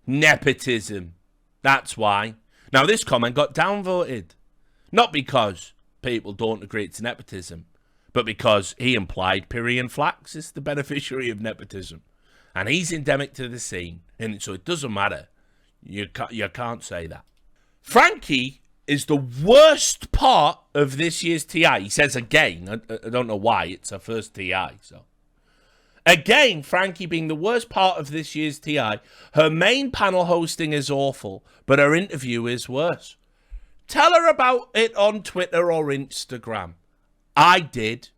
Nepotism. That's why. Now, this comment got downvoted. Not because people don't agree it's nepotism, but because he implied Pyrian Flax is the beneficiary of nepotism. And he's endemic to the scene. And so it doesn't matter. You can't say that. Frankie is the worst part of this year's TI. He says again. I don't know why. It's her first TI. So again, Frankie being the worst part of this year's TI. Her main panel hosting is awful, but her interview is worse. Tell her about it on Twitter or Instagram. I did.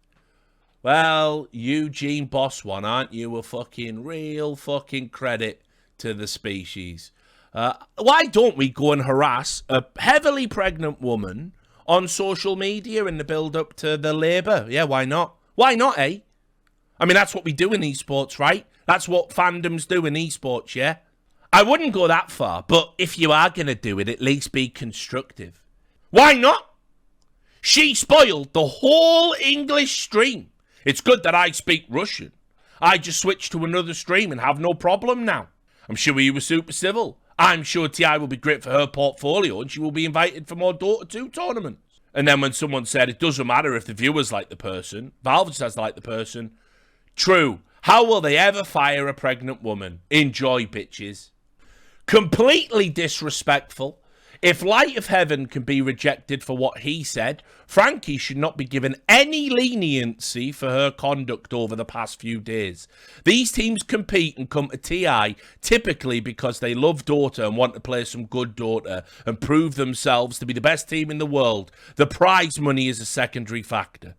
Well, Eugene Boss one, aren't you? A fucking real fucking credit to the species. Why don't we go and harass a heavily pregnant woman on social media in the build-up to the Labour? Yeah, why not? Why not, eh? I mean, that's what we do in esports, right? That's what fandoms do in esports, yeah? I wouldn't go that far, but if you are going to do it, at least be constructive. Why not? She spoiled the whole English stream. It's good that I speak Russian. I just switched to another stream and have no problem now. I'm sure you were super civil. I'm sure TI will be great for her portfolio and she will be invited for more Dota 2 tournaments. And then when someone said it doesn't matter if the viewers like the person, Valve just has to like the person. True. How will they ever fire a pregnant woman? Enjoy, bitches. Completely disrespectful. If Light of Heaven can be rejected for what he said, Frankie should not be given any leniency for her conduct over the past few days. These teams compete and come to TI typically because they love Dota and want to play some good Dota and prove themselves to be the best team in the world. The prize money is a secondary factor.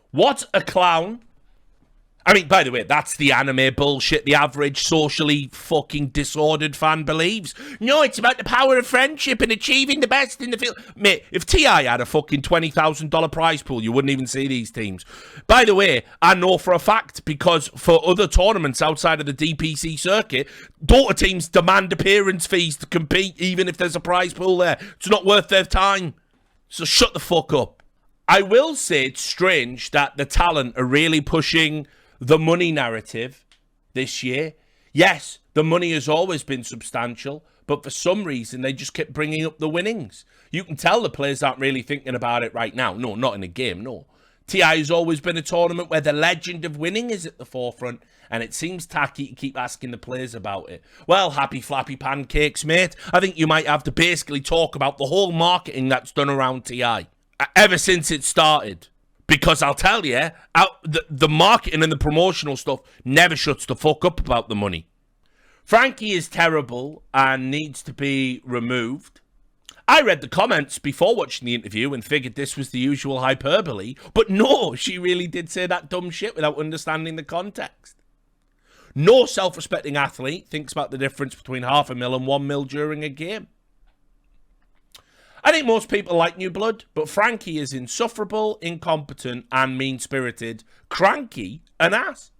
What a clown. I mean, by the way, that's the anime bullshit the average socially fucking disordered fan believes. No, it's about the power of friendship and achieving the best in the field. Mate, if TI had a fucking $20,000 prize pool, you wouldn't even see these teams. By the way, I know for a fact, because for other tournaments outside of the DPC circuit, Dota teams demand appearance fees to compete, even if there's a prize pool there. It's not worth their time. So shut the fuck up. I will say it's strange that the talent are really pushing the money narrative this year. Yes, the money has always been substantial, but for some reason they just kept bringing up the winnings. You can tell the players aren't really thinking about it right now. No, not in a game, no. TI has always been a tournament where the legend of winning is at the forefront, and it seems tacky to keep asking the players about it. Well, happy flappy pancakes, mate. I think you might have to basically talk about the whole marketing that's done around TI ever since it started. Because I'll tell you, the marketing and the promotional stuff never shuts the fuck up about the money. Frankie is terrible and needs to be removed. I read the comments before watching the interview and figured this was the usual hyperbole. But no, she really did say that dumb shit without understanding the context. No self-respecting athlete thinks about the difference between $500,000 and $1 million during a game. I think most people like new blood, but Frankie is insufferable, incompetent, and mean-spirited. Cranky, an ass.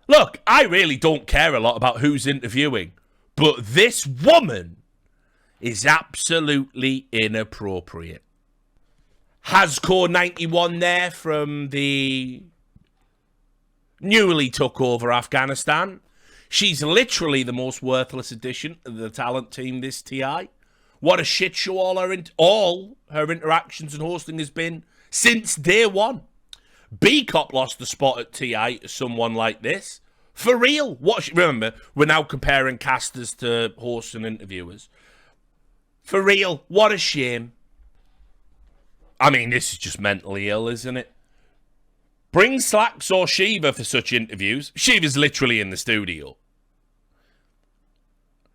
Look, I really don't care a lot about who's interviewing, but this woman is absolutely inappropriate. Hascore 91 there from the newly took over Afghanistan. She's literally the most worthless addition to the talent team this TI. What a shit show all her interactions and hosting has been since day one. B-Cop lost the spot at TI to someone like this. For real. Remember, we're now comparing casters to hosts and interviewers. For real. What a shame. I mean, this is just mentally ill, isn't it? Bring Slacks or Shiva for such interviews. Shiva's literally in the studio.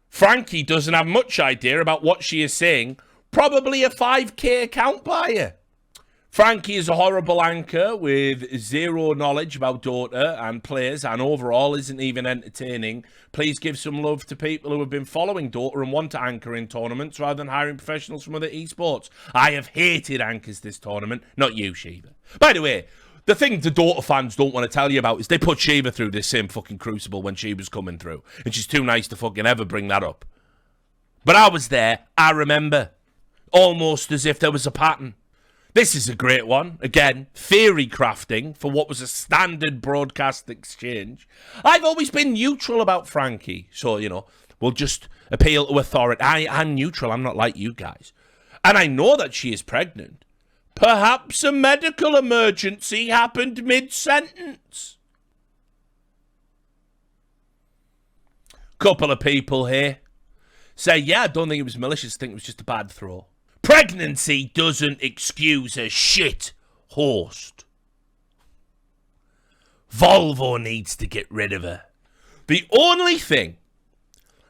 Frankie doesn't have much idea about what she is saying. Probably a 5k account buyer. Frankie is a horrible anchor with zero knowledge about Dota and players and overall isn't even entertaining. Please give some love to people who have been following Dota and want to anchor in tournaments rather than hiring professionals from other esports. I have hated anchors this tournament. Not you, Shiva. By the way, the thing the Dota fans don't want to tell you about is they put Shiva through this same fucking crucible when she was coming through. And she's too nice to fucking ever bring that up. But I was there. I remember. Almost as if there was a pattern. This is a great one. Again, theory crafting for what was a standard broadcast exchange. I've always been neutral about Frankie. So, you know, we'll just appeal to authority. I'm neutral. I'm not like you guys. And I know that she is pregnant. Perhaps a medical emergency happened mid-sentence. Couple of people here say, yeah, I don't think it was malicious. I think it was just a bad throw. Pregnancy doesn't excuse a shit host. Volvo needs to get rid of her. The only thing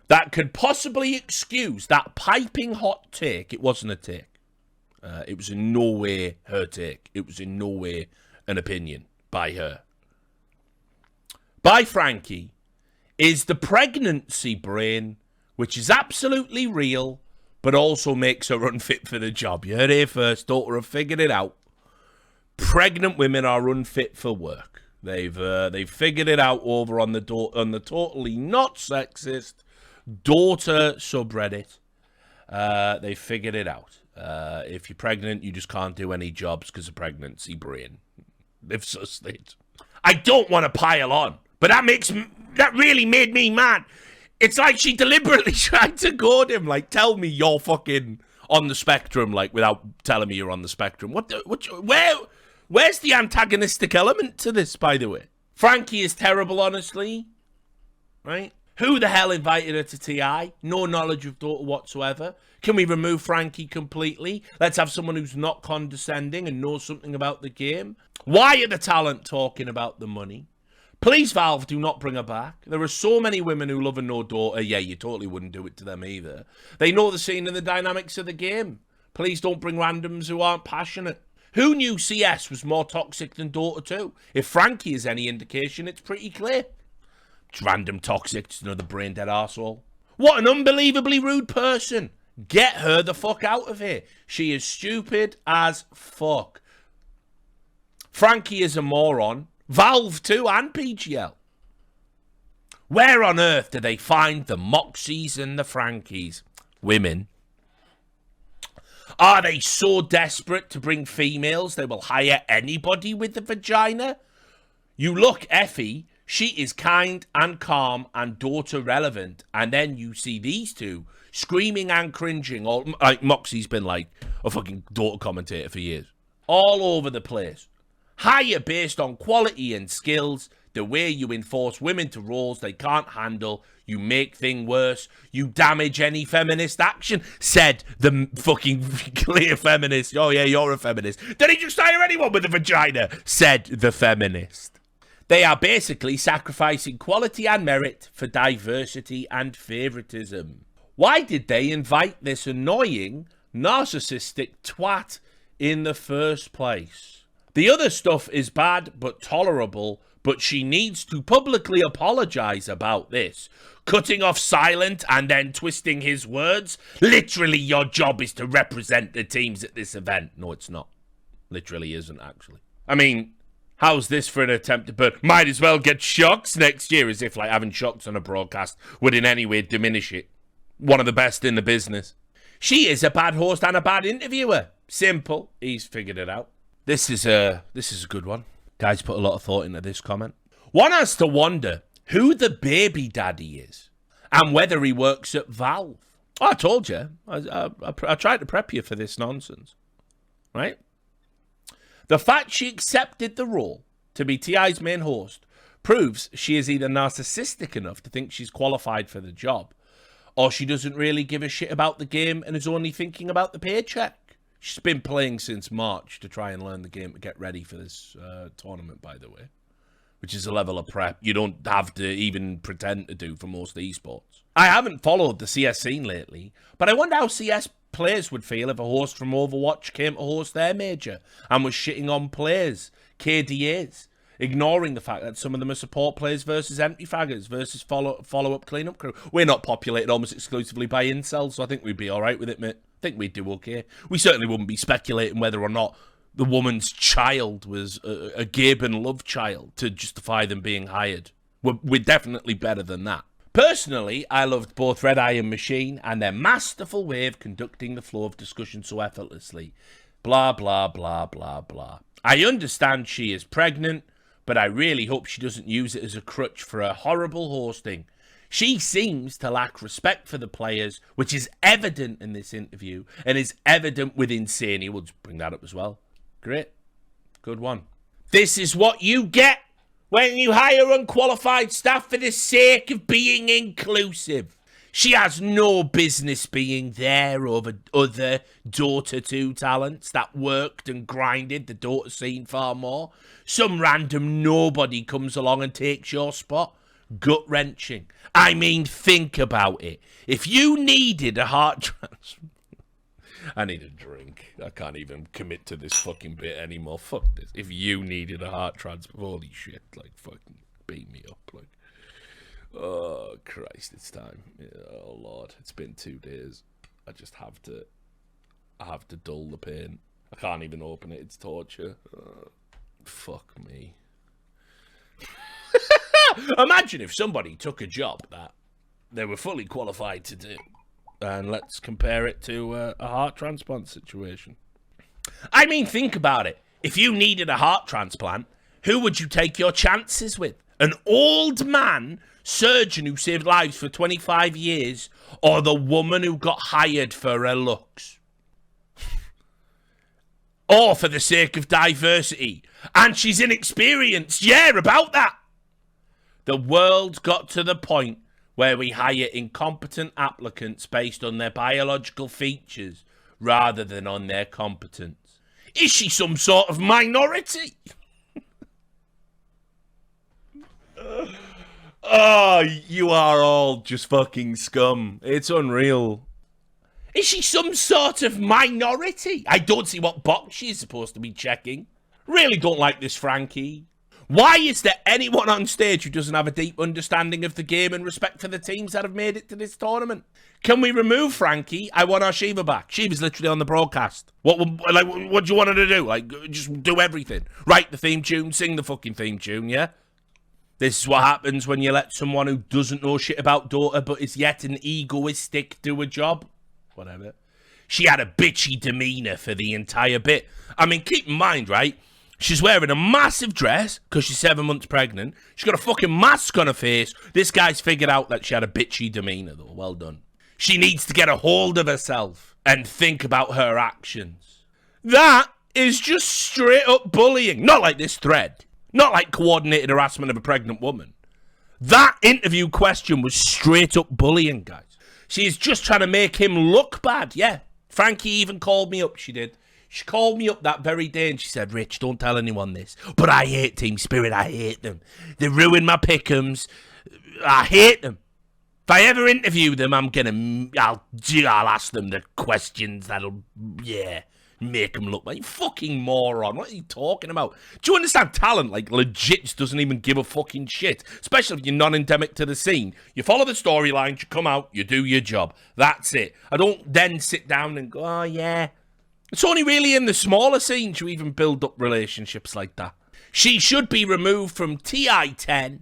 that could possibly excuse that piping hot take, it wasn't a take. It was in no way her take. It was in no way an opinion by her. By Frankie, is the pregnancy brain, which is absolutely real, but also makes her unfit for the job. You heard it here first. Dota have figured it out. Pregnant women are unfit for work. They've figured it out over on the totally not sexist Dota subreddit. They figured it out. If you're pregnant, you just can't do any jobs because of pregnancy brain. They've sussed it. I don't want to pile on, but that really made me mad. It's like she deliberately tried to goad him, like, tell me you're fucking on the spectrum, like, without telling me you're on the spectrum. Where's the antagonistic element to this, by the way? Frankie is terrible, honestly. Right? Who the hell invited her to TI? No knowledge of Dota whatsoever. Can we remove Frankie completely? Let's have someone who's not condescending and knows something about the game. Why are the talent talking about the money? Please, Valve, do not bring her back. There are so many women who love and know Dota. Yeah, you totally wouldn't do it to them either. They know the scene and the dynamics of the game. Please don't bring randoms who aren't passionate. Who knew CS was more toxic than Dota 2? If Frankie is any indication, it's pretty clear. It's random toxic, just another brain-dead arsehole. What an unbelievably rude person. Get her the fuck out of here. She is stupid as fuck. Frankie is a moron. Valve too, and PGL. Where on earth do they find the Moxies and the Frankies? Women. Are they so desperate to bring females they will hire anybody with a vagina? You look Effie, she is kind and calm and Dota relevant, and then you see these two screaming and cringing. All like Moxie's been like a fucking Dota commentator for years. All over the place. Hire based on quality and skills, the way you enforce women to roles they can't handle, you make things worse, you damage any feminist action, said the fucking clear feminist. Oh yeah, you're a feminist. Did he just hire anyone with a vagina? Said the feminist. They are basically sacrificing quality and merit for diversity and favoritism. Why did they invite this annoying, narcissistic twat in the first place? The other stuff is bad but tolerable, but she needs to publicly apologize about this. Cutting off Silent and then twisting his words. Literally, your job is to represent the teams at this event. No, it's not. Literally isn't, actually. I mean, how's this for an attempt to burn? Might as well get shocks next year, as if like having shocks on a broadcast would in any way diminish it. One of the best in the business. She is a bad host and a bad interviewer. Simple. He's figured it out. This is a good one. Guys put a lot of thought into this comment. One has to wonder who the baby daddy is and whether he works at Valve. Oh, I told you. I tried to prep you for this nonsense. Right? The fact she accepted the role to be TI's main host proves she is either narcissistic enough to think she's qualified for the job, or she doesn't really give a shit about the game and is only thinking about the paycheck. She's been playing since March to try and learn the game to get ready for this tournament, by the way, which is a level of prep you don't have to even pretend to do for most esports. I haven't followed the CS scene lately, but I wonder how CS players would feel if a host from Overwatch came to host their major and was shitting on players, KDAs, ignoring the fact that some of them are support players versus empty faggers versus follow-up cleanup crew. We're not populated almost exclusively by incels, so I think we'd be all right with it, mate. I think we'd do okay. We certainly wouldn't be speculating whether or not the woman's child was a Gabe and Love child to justify them being hired. We're definitely better than that. Personally, I loved both Red Eye and Machine and their masterful way of conducting the flow of discussion so effortlessly. Blah, blah, blah, blah, blah. I understand she is pregnant, but I really hope she doesn't use it as a crutch for her horrible hosting. She seems to lack respect for the players, which is evident in this interview and is evident with Insane. We'll just bring that up as well. Great. Good one. This is what you get when you hire unqualified staff for the sake of being inclusive. She has no business being there over other Dota 2 talents that worked and grinded the Dota scene far more. Some random nobody comes along and takes your spot. Gut-wrenching. I mean, think about it. If you needed a heart transplant... I need a drink. I can't even commit to this fucking bit anymore. Fuck this. If you needed a heart transplant... Holy shit. Like, fucking beat me up. Like, oh, Christ, it's time. Oh, Lord. It's been 2 days. I just have to... I have to dull the pain. I can't even open it. It's torture. Fuck me. Imagine if somebody took a job that they were fully qualified to do, and let's compare it to a heart transplant situation. I mean, think about it. If you needed a heart transplant, who would you take your chances with? An old man surgeon who saved lives for 25 years, or the woman who got hired for her looks? Or for the sake of diversity. And she's inexperienced. Yeah, about that. The world got to the point where we hire incompetent applicants based on their biological features rather than on their competence. Is she some sort of minority? Oh, you are all just fucking scum. It's unreal. Is she some sort of minority? I don't see what box she's supposed to be checking. Really don't like this Frankie. Why is there anyone on stage who doesn't have a deep understanding of the game and respect for the teams that have made it to this tournament? Can we remove Frankie? I want our Shiva back. Shiva's literally on the broadcast. What do you want her to do? Like, just do everything. Write the theme tune, sing the fucking theme tune, yeah? This is what happens when you let someone who doesn't know shit about Dota but is yet an egoistic do a job. Whatever. She had a bitchy demeanour for the entire bit. I mean, keep in mind, right? She's wearing a massive dress because she's 7 months pregnant. She's got a fucking mask on her face. This guy's figured out that she had a bitchy demeanour, though. Well done. She needs to get a hold of herself and think about her actions. That is just straight up bullying. Not like this thread. Not like coordinated harassment of a pregnant woman. That interview question was straight up bullying, guys. She's just trying to make him look bad. Yeah. Frankie even called me up. She did. She called me up that very day and she said, Rich, don't tell anyone this, but I hate Team Spirit. I hate them. They ruin my pick'ems. I hate them. If I ever interview them, I'll ask them the questions that'll, make them look like you fucking moron. What are you talking about? Do you understand talent? Like, legit just doesn't even give a fucking shit. Especially if you're non-endemic to the scene. You follow the storylines, you come out, you do your job. That's it. I don't then sit down and go, oh, yeah. It's only really in the smaller scenes you even build up relationships like that. She should be removed from TI10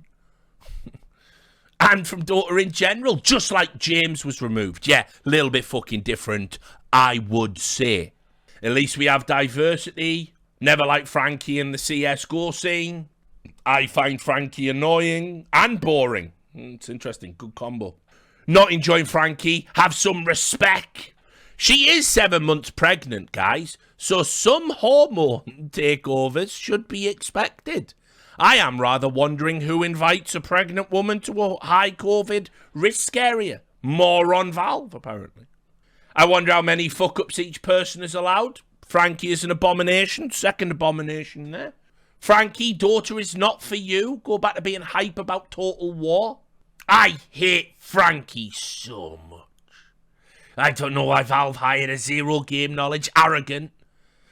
and from Dota in general, just like James was removed. Yeah, a little bit fucking different, I would say. At least we have diversity. Never like Frankie in the CSGO scene. I find Frankie annoying and boring. It's interesting, good combo. Not enjoying Frankie, have some respect. She is 7 months pregnant, guys, so some hormone takeovers should be expected. I am rather wondering who invites a pregnant woman to a high COVID risk area. More on Valve, apparently. I wonder how many fuck-ups each person is allowed. Frankie is an abomination. Second abomination there. Frankie, Dota is not for you. Go back to being hype about Total War. I hate Frankie so much. I don't know why Valve hired a zero game knowledge, arrogant.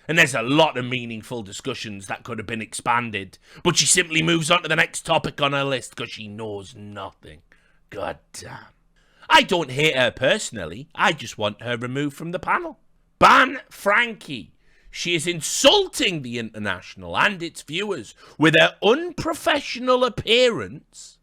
And there's a lot of meaningful discussions that could have been expanded. But she simply moves on to the next topic on her list because she knows nothing. God damn. I don't hate her personally. I just want her removed from the panel. Ban Frankie. She is insulting the International and its viewers with her unprofessional appearance,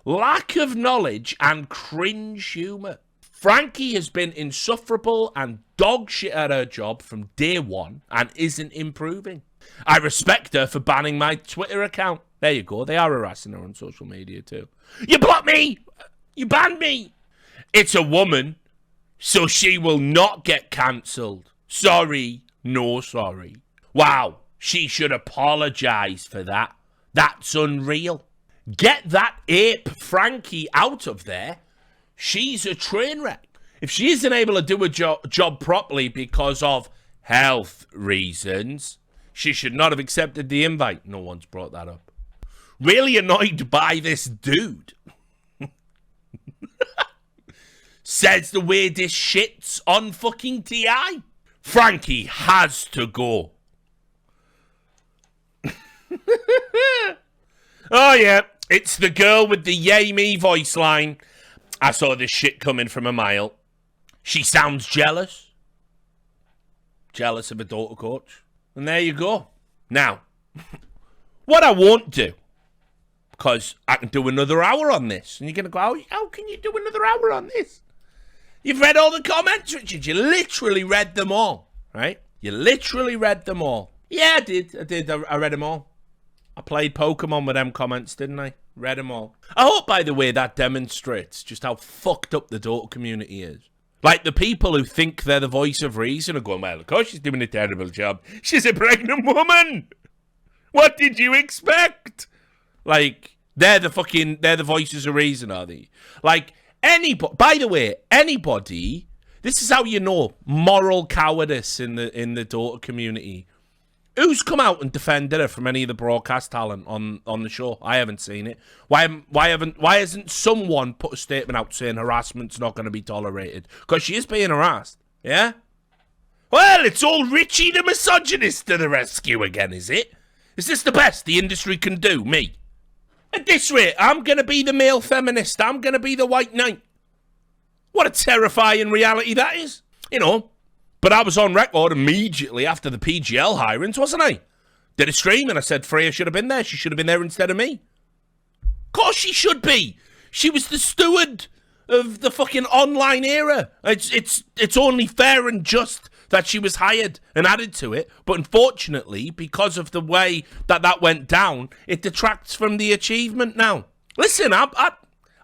lack of knowledge, and cringe humour. Frankie has been insufferable and dog shit at her job from day one and isn't improving. I respect her for banning my Twitter account. There you go. They are harassing her on social media too. You blocked me! You banned me! It's a woman, so she will not get cancelled. Sorry, no sorry. Wow, she should apologise for that. That's unreal. Get that ape Frankie out of there. She's a train wreck. If she isn't able to do a job properly because of health reasons, she should not have accepted the invite. No one's brought that up. Really annoyed by this dude. Says the weirdest shits on fucking TI. Frankie has to go. Oh yeah, it's the girl with the yay me voice line. I saw this shit coming from a mile. She sounds jealous. Jealous of a Dota coach. And there you go. Now, what I won't do, because I can do another hour on this. And you're going to go, how can you do another hour on this? You've read all the comments, Richard. You literally read them all, right? You literally read them all. Yeah, I did. I read them all. I played Pokemon with them comments, didn't I? Read them all. I hope, by the way, that demonstrates just how fucked up the Dota community is. Like, the people who think they're the voice of reason are going, well, of course she's doing a terrible job. She's a pregnant woman. What did you expect? Like, they're the voices of reason, are they? Like, anybody, by the way, anybody, this is how you know moral cowardice in the Dota community. Who's come out and defended her from any of the broadcast talent on the show? I haven't seen it. Why hasn't someone put a statement out saying harassment's not going to be tolerated? Because she is being harassed, yeah? Well, it's all Richie the misogynist to the rescue again, is it? Is this the best the industry can do, me? At this rate, I'm going to be the male feminist. I'm going to be the white knight. What a terrifying reality that is, you know. But I was on record immediately after the PGL hirings, wasn't I? Did a stream and I said Freya should have been there. She should have been there instead of me. Of course she should be. She was the steward of the fucking online era. It's only fair and just that she was hired and added to it. But unfortunately, because of the way that went down, it detracts from the achievement now. Listen, I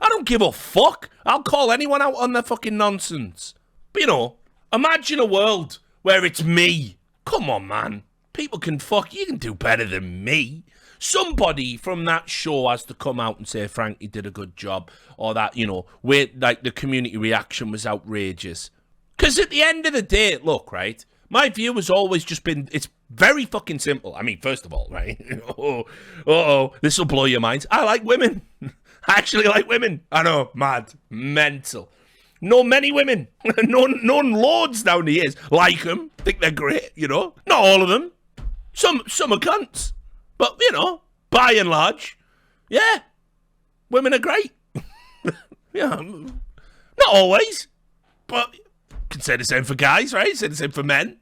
don't give a fuck. I'll call anyone out on their fucking nonsense. But you know, imagine a world where it's me. Come on, man. People can fuck. You can do better than me. Somebody from that show has to come out and say Frankie did a good job, or that, you know, where like the community reaction was outrageous. Because at the end of the day, look, right, my view has always just been, it's very fucking simple. I mean, first of all, right, this will blow your minds. I like women. I actually like women. I know, mad, mental. Know many women, known loads down the years, like them, think they're great, you know. Not all of them. Some are cunts. But, you know, by and large, yeah, women are great. Yeah, not always, but can say the same for guys, right? Say the same for men.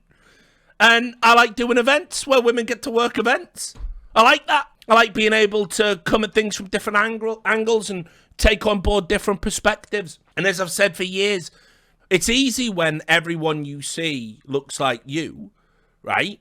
And I like doing events where women get to work events. I like that. I like being able to come at things from different angles and take on board different perspectives. And as I've said for years, it's easy when everyone you see looks like you, right?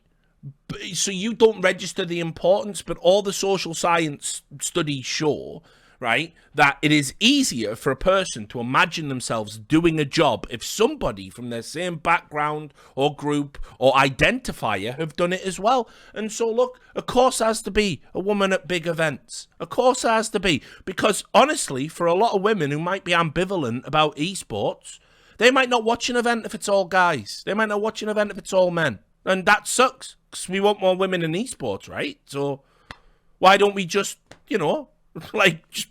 So you don't register the importance, but all the social science studies show, right, that it is easier for a person to imagine themselves doing a job if somebody from their same background or group or identifier have done it as well. And so, look, of course there has to be a woman at big events. Of course there has to be. Because, honestly, for a lot of women who might be ambivalent about esports, They might not watch an event if it's all guys. They might not watch an event if it's all men. And that sucks, because we want more women in esports, right? So why don't we just, you know, like, just,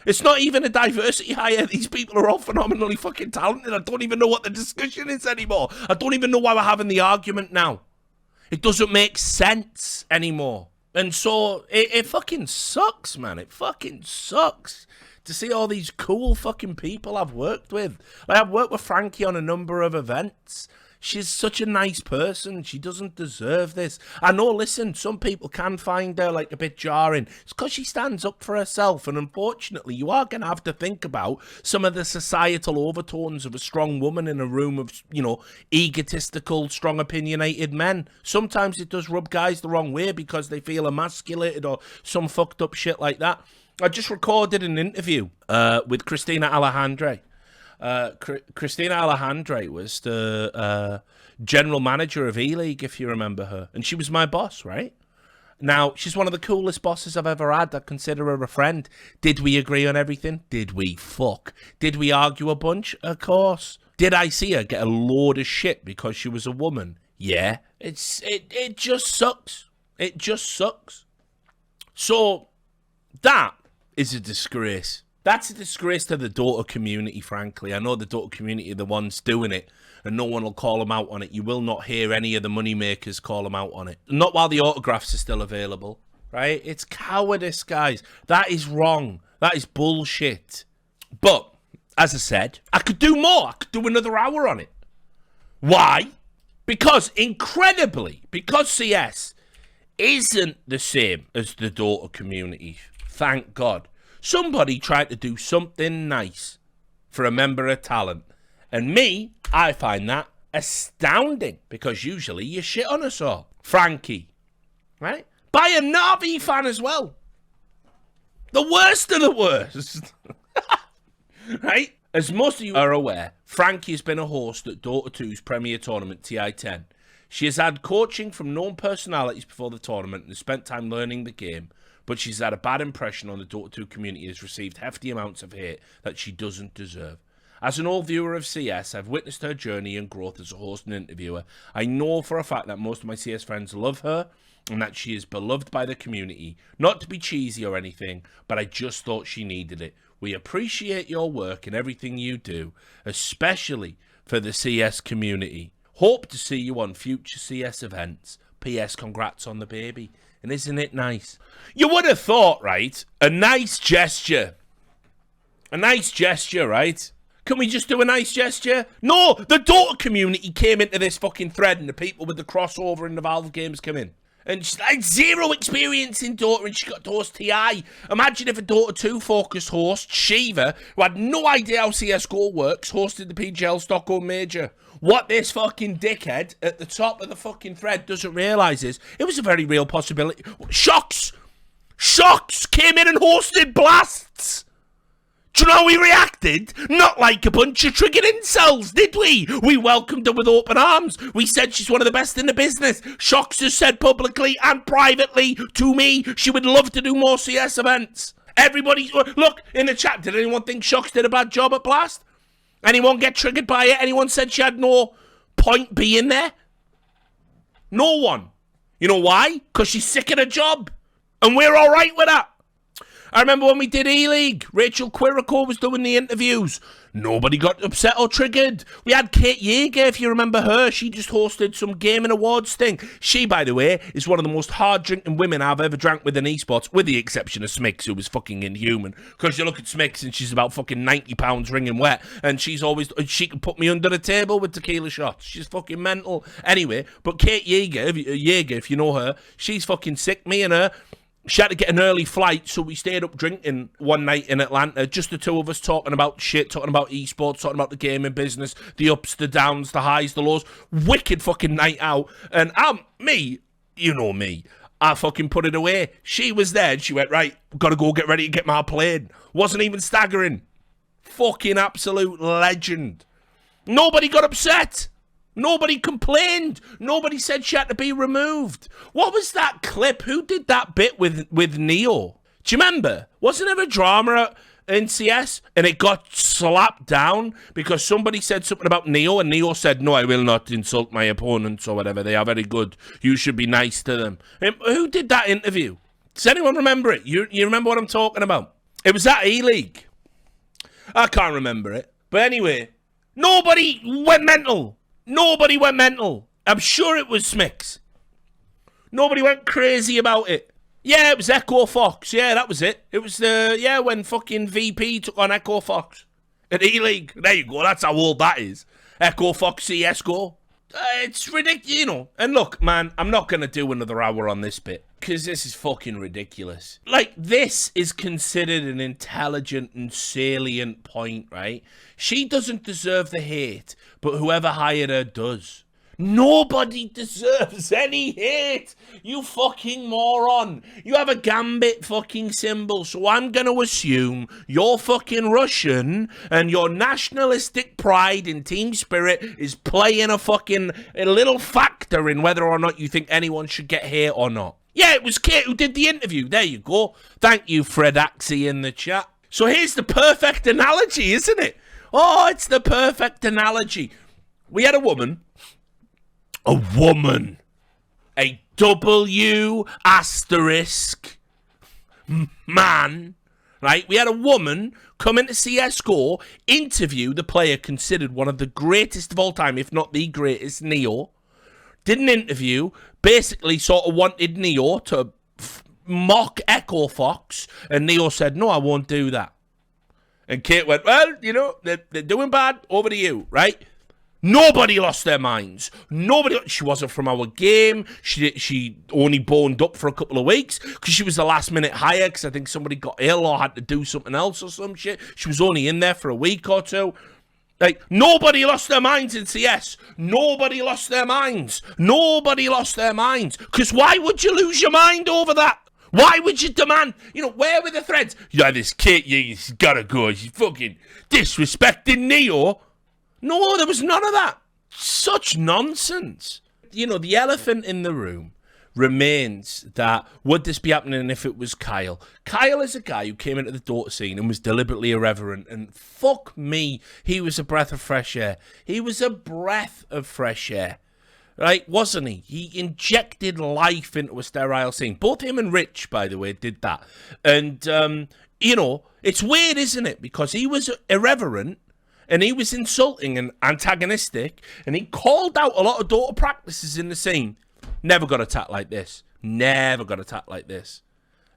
it's not even a diversity hire. These people are all phenomenally fucking talented. I don't even know what the discussion is anymore. I don't even know why we're having the argument now. It doesn't make sense anymore. And so it fucking sucks, man. It fucking sucks to see all these cool fucking people I've worked with. Like, I've worked with Frankie on a number of events. She's such a nice person. She doesn't deserve this. I know, listen, some people can find her, like, a bit jarring. It's because she stands up for herself. And unfortunately, you are going to have to think about some of the societal overtones of a strong woman in a room of, you know, egotistical, strong opinionated men. Sometimes it does rub guys the wrong way because they feel emasculated or some fucked up shit like that. I just recorded an interview with Christina Alejandre. Christina Alejandre was the general manager of E-League, if you remember her. And she was my boss, right? Now, she's one of the coolest bosses I've ever had. I consider her a friend. Did we agree on everything? Did we fuck? Did we argue a bunch? Of course. Did I see her get a load of shit because she was a woman? Yeah. It just sucks. It just sucks. So, that is a disgrace. That's a disgrace to the Dota community, frankly. I know the Dota community are the ones doing it, and no one will call them out on it. You will not hear any of the moneymakers call them out on it. Not while the autographs are still available, right? It's cowardice, guys. That is wrong. That is bullshit. But, as I said, I could do more. I could do another hour on it. Why? Because, incredibly, because CS isn't the same as the Dota community, thank God. Somebody tried to do something nice for a member of talent. And me, I find that astounding, because usually you shit on us all. Frankie, right? By a Na'Vi fan as well. The worst of the worst. Right? As most of you are aware, Frankie has been a host at Dota 2's premier tournament, TI10. She has had coaching from known personalities before the tournament and has spent time learning the game. But she's had a bad impression on the Dota 2 community and has received hefty amounts of hate that she doesn't deserve. As an old viewer of CS, I've witnessed her journey and growth as a host and interviewer. I know for a fact that most of my CS friends love her and that she is beloved by the community. Not to be cheesy or anything, but I just thought she needed it. We appreciate your work and everything you do, especially for the CS community. Hope to see you on future CS events. P.S. Congrats on the baby. And isn't it nice? You would have thought, right? A nice gesture. A nice gesture, right? Can we just do a nice gesture? No! The Dota community came into this fucking thread and the people with the crossover and the Valve games come in. And she's had zero experience in Dota and she got to host TI. Imagine if a Dota 2 focused host, Shiva, who had no idea how CSGO works, hosted the PGL Stockholm Major. What this fucking dickhead at the top of the fucking thread doesn't realise is, it was a very real possibility. Shocks! Shocks came in and hosted Blasts! Do you know how we reacted? Not like a bunch of triggered incels, did we? We welcomed her with open arms. We said she's one of the best in the business. Shocks has said publicly and privately to me she would love to do more CS events. Everybody, look, in the chat, did anyone think Shocks did a bad job at Blast? Anyone get triggered by it? Anyone said she had no point being there? No one. You know why? Because she's sick of her job. And we're all right with that. I remember when we did E-League, Rachel Quirico was doing the interviews. Nobody got upset or triggered. We had Kate Yeager, if you remember her. She just hosted some gaming awards thing. She, by the way, is one of the most hard-drinking women I've ever drank with in esports, with the exception of Smix, who was fucking inhuman. Because you look at Smix and she's about fucking 90 pounds wringing wet, and she can put me under the table with tequila shots. She's fucking mental. Anyway, but Kate Yeager, if you know her, she's fucking sick. Me and her, she had to get an early flight, so we stayed up drinking one night in Atlanta, just the two of us talking about shit, talking about esports, talking about the gaming business, the ups, the downs, the highs, the lows. Wicked fucking night out. And you know me, I fucking put it away. She was there and she went, right, gotta go get ready to get my plane. Wasn't even staggering. Fucking absolute legend. Nobody got upset. Nobody complained. Nobody said she had to be removed. What was that clip? Who did that bit with Neo? Do you remember? Wasn't there a drama in CS, and it got slapped down because somebody said something about Neo, and Neo said, no, I will not insult my opponents or whatever. They are very good. You should be nice to them. And who did that interview? Does anyone remember it? You remember what I'm talking about? It was at E-League. I can't remember it. But anyway, nobody went mental. Nobody went mental. I'm sure it was Smix. Nobody went crazy about it. Yeah, it was Echo Fox. Yeah, that was it. It was when fucking VP took on Echo Fox at E-League. There you go. That's how old that is. Echo Fox CSGO. It's ridiculous, And look, man, I'm not going to do another hour on this bit because this is fucking ridiculous. Like, this is considered an intelligent and salient point, right? She doesn't deserve the hate, but whoever hired her does. Nobody deserves any hate, you fucking moron. You have a gambit fucking symbol, so I'm going to assume you're fucking Russian and your nationalistic pride and team spirit is playing a little factor in whether or not you think anyone should get hate or not. Yeah, it was Kate who did the interview. There you go. Thank you, Fred Axie, in the chat. So here's the perfect analogy, isn't it? Oh, it's the perfect analogy. We had a woman, a W asterisk man, right? We had a woman come into CSGO, interview the player considered one of the greatest of all time, if not the greatest, Neo. Did an interview, basically sort of wanted Neo to mock Echo Fox, and Neo said, no, I won't do that. And Kate went, well, you know, they're doing bad, over to you, right? Nobody lost their minds. She wasn't from our game. She only boned up for a couple of weeks because she was the last minute hire because I think somebody got ill or had to do something else or some shit. She was only in there for a week or two. Like, nobody lost their minds in CS. Nobody lost their minds. Nobody lost their minds. Because why would you lose your mind over that? Why would you demand, where were the threads? Yeah, this kid, he's gotta go. She's fucking disrespecting Neo. No, there was none of that. Such nonsense. The elephant in the room remains that, would this be happening if it was Kyle? Kyle is a guy who came into the Dota scene and was deliberately irreverent, and fuck me, he was a breath of fresh air. He was a breath of fresh air, right? Wasn't he? He injected life into a sterile scene. Both him and Rich, by the way, did that. And, it's weird, isn't it? Because he was irreverent, and he was insulting and antagonistic, and he called out a lot of Dota practices in the scene. Never got attacked like this. Never got attacked like this.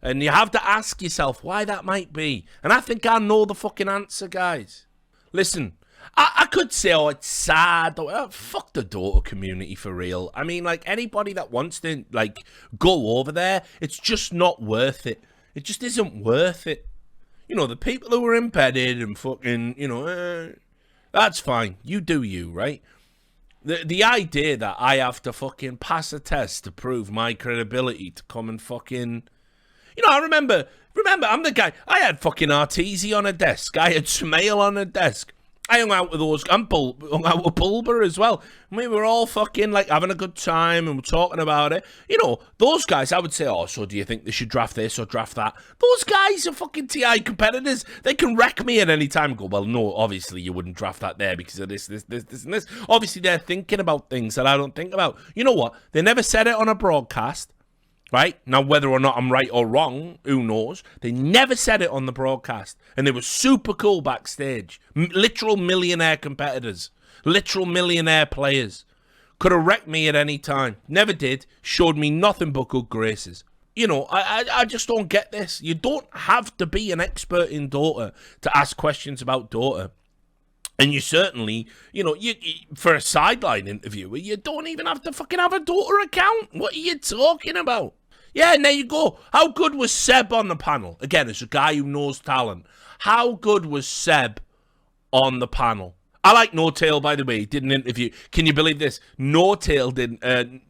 And you have to ask yourself why that might be. And I think I know the fucking answer, guys. Listen, I could say, oh, it's sad. Fuck the Dota community for real. I mean, like, anybody that wants to, like, go over there, it's just not worth it. It just isn't worth it. The people who were embedded and fucking, that's fine. You do you, right? The idea that I have to fucking pass a test to prove my credibility to come and fucking... I remember, I'm the guy... I had fucking Arteezy on a desk. I had Smail on a desk. I hung out with those... hung out with Bulber as well. And we were all fucking, like, having a good time and we're talking about it. Those guys, I would say, oh, so do you think they should draft this or draft that? Those guys are fucking TI competitors. They can wreck me at any time and go, well, no, obviously you wouldn't draft that there because of this, and this. Obviously, they're thinking about things that I don't think about. You know what? They never said it on a broadcast. Right? Now, whether or not I'm right or wrong, who knows? They never said it on the broadcast. And they were super cool backstage. Literal millionaire competitors. Literal millionaire players. Could have wrecked me at any time. Never did. Showed me nothing but good graces. I just don't get this. You don't have to be an expert in Dota to ask questions about Dota. And you certainly, for a Sideline interviewer, you don't even have to fucking have a Dota account. What are you talking about? Yeah, and there you go. How good was Seb on the panel? Again, as a guy who knows talent. How good was Seb on the panel? I like No Tail, by the way. He did an interview. Can you believe this? No Tail did an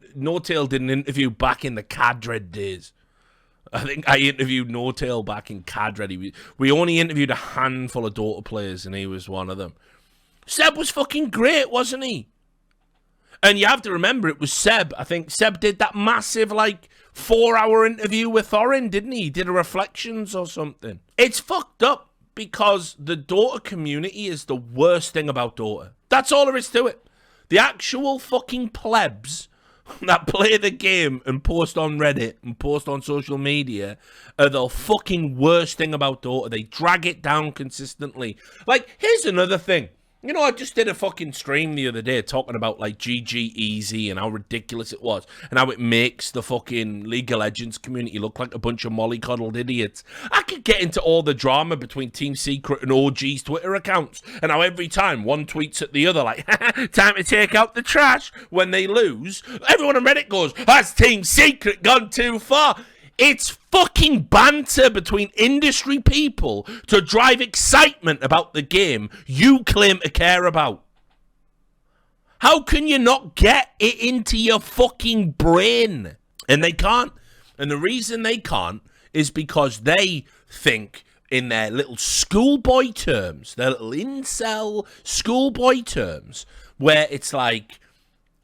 interview back in the Cadred days. I think I interviewed No Tail back in Cadred. We only interviewed a handful of Dota players, and he was one of them. Seb was fucking great, wasn't he? And you have to remember, it was Seb. I think Seb did that massive, 4-hour interview with Thorin, didn't he? He did a Reflections or something. It's fucked up because the Dota community is the worst thing about Dota. That's all there is to it. The actual fucking plebs that play the game and post on Reddit and post on social media are the fucking worst thing about Dota. They drag it down consistently. Like, here's another thing. You know, I just did a fucking stream the other day talking about, like, GG Easy and how ridiculous it was and how it makes the fucking League of Legends community look like a bunch of mollycoddled idiots. I could get into all the drama between Team Secret and OG's Twitter accounts and how every time one tweets at the other, like, time to take out the trash when they lose, everyone on Reddit goes, has Team Secret gone too far? It's fucking banter between industry people to drive excitement about the game you claim to care about. How can you not get it into your fucking brain? And they can't. And the reason they can't is because they think in their little schoolboy terms, their little incel schoolboy terms, where it's like,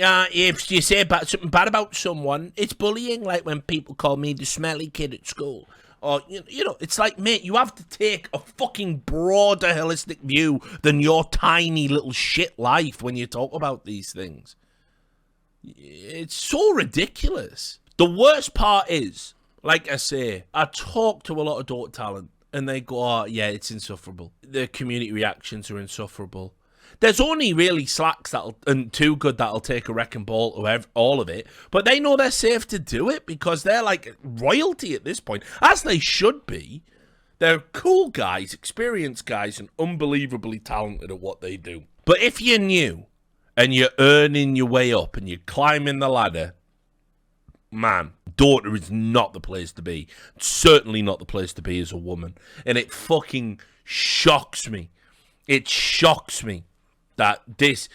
if you say something bad about someone, it's bullying, like when people call me the smelly kid at school. Or, you know, it's like, mate, you have to take a fucking broader, holistic view than your tiny little shit life when you talk about these things. It's so ridiculous. The worst part is, like I say, I talk to a lot of Dota talent, and they go, oh, yeah, it's insufferable. The community reactions are insufferable. There's only really slacks and Too Good that'll take a wrecking ball to all of it, but they know they're safe to do it because they're like royalty at this point, as they should be. They're cool guys, experienced guys, and unbelievably talented at what they do. But if you're new and you're earning your way up and you're climbing the ladder, man, Dota is not the place to be. Certainly not the place to be as a woman. And it fucking shocks me. It shocks me that this,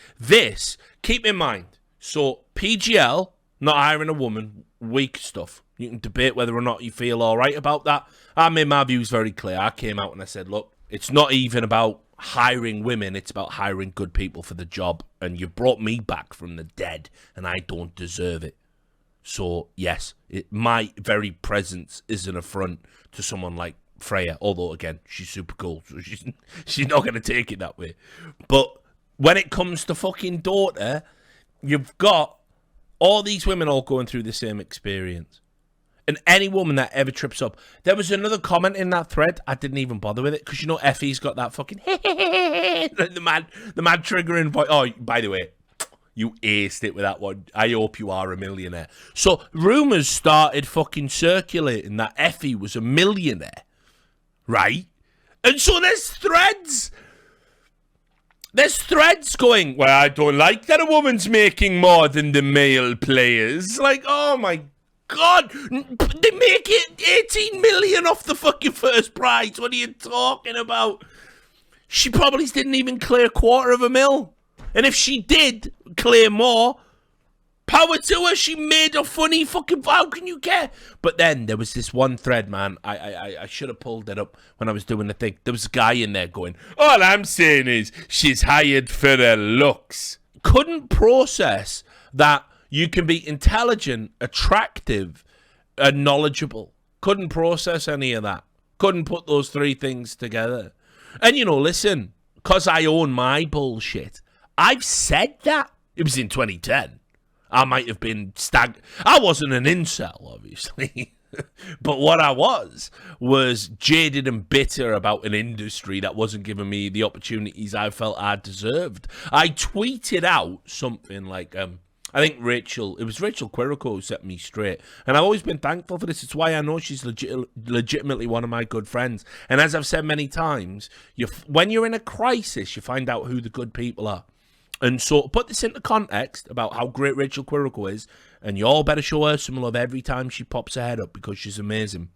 keep in mind, so PGL, not hiring a woman, weak stuff. You can debate whether or not you feel all right about that. I made my views very clear. I came out and I said, look, it's not even about hiring women, it's about hiring good people for the job. And you brought me back from the dead, and I don't deserve it. So, yes, my very presence is an affront to someone like Freya, although, again, she's super cool, so she's not going to take it that way. But when it comes to fucking Dota, you've got all these women all going through the same experience. And any woman that ever trips up. There was another comment in that thread. I didn't even bother with it because, you know, Effie's got that fucking the mad triggering voice. Oh, by the way, you aced it with that one. I hope you are a millionaire. So rumors started fucking circulating that Effie was a millionaire, right? And so there's threads. There's threads going, well, I don't like that a woman's making more than the male players. Like, oh my God, they make it 18 million off the fucking first prize. What are you talking about? She probably didn't even clear $250,000. And if she did clear more, power to her. She made a funny fucking, how can you care? But then there was this one thread, man. I should have pulled it up when I was doing the thing. There was a guy in there going, all I'm saying is she's hired for her looks. Couldn't process that you can be intelligent, attractive, and knowledgeable. Couldn't process any of that. Couldn't put those three things together. And, you know, listen, because I own my bullshit, I've said that. It was in 2010. I might have been I wasn't an incel, obviously. But what I was jaded and bitter about an industry that wasn't giving me the opportunities I felt I deserved. I tweeted out something like, I think it was Rachel Quirico who set me straight. And I've always been thankful for this. It's why I know she's legitimately one of my good friends. And as I've said many times, when you're in a crisis, you find out who the good people are. And so, put this into context about how great Rachel Quirico is, and you all better show her some love every time she pops her head up because she's amazing.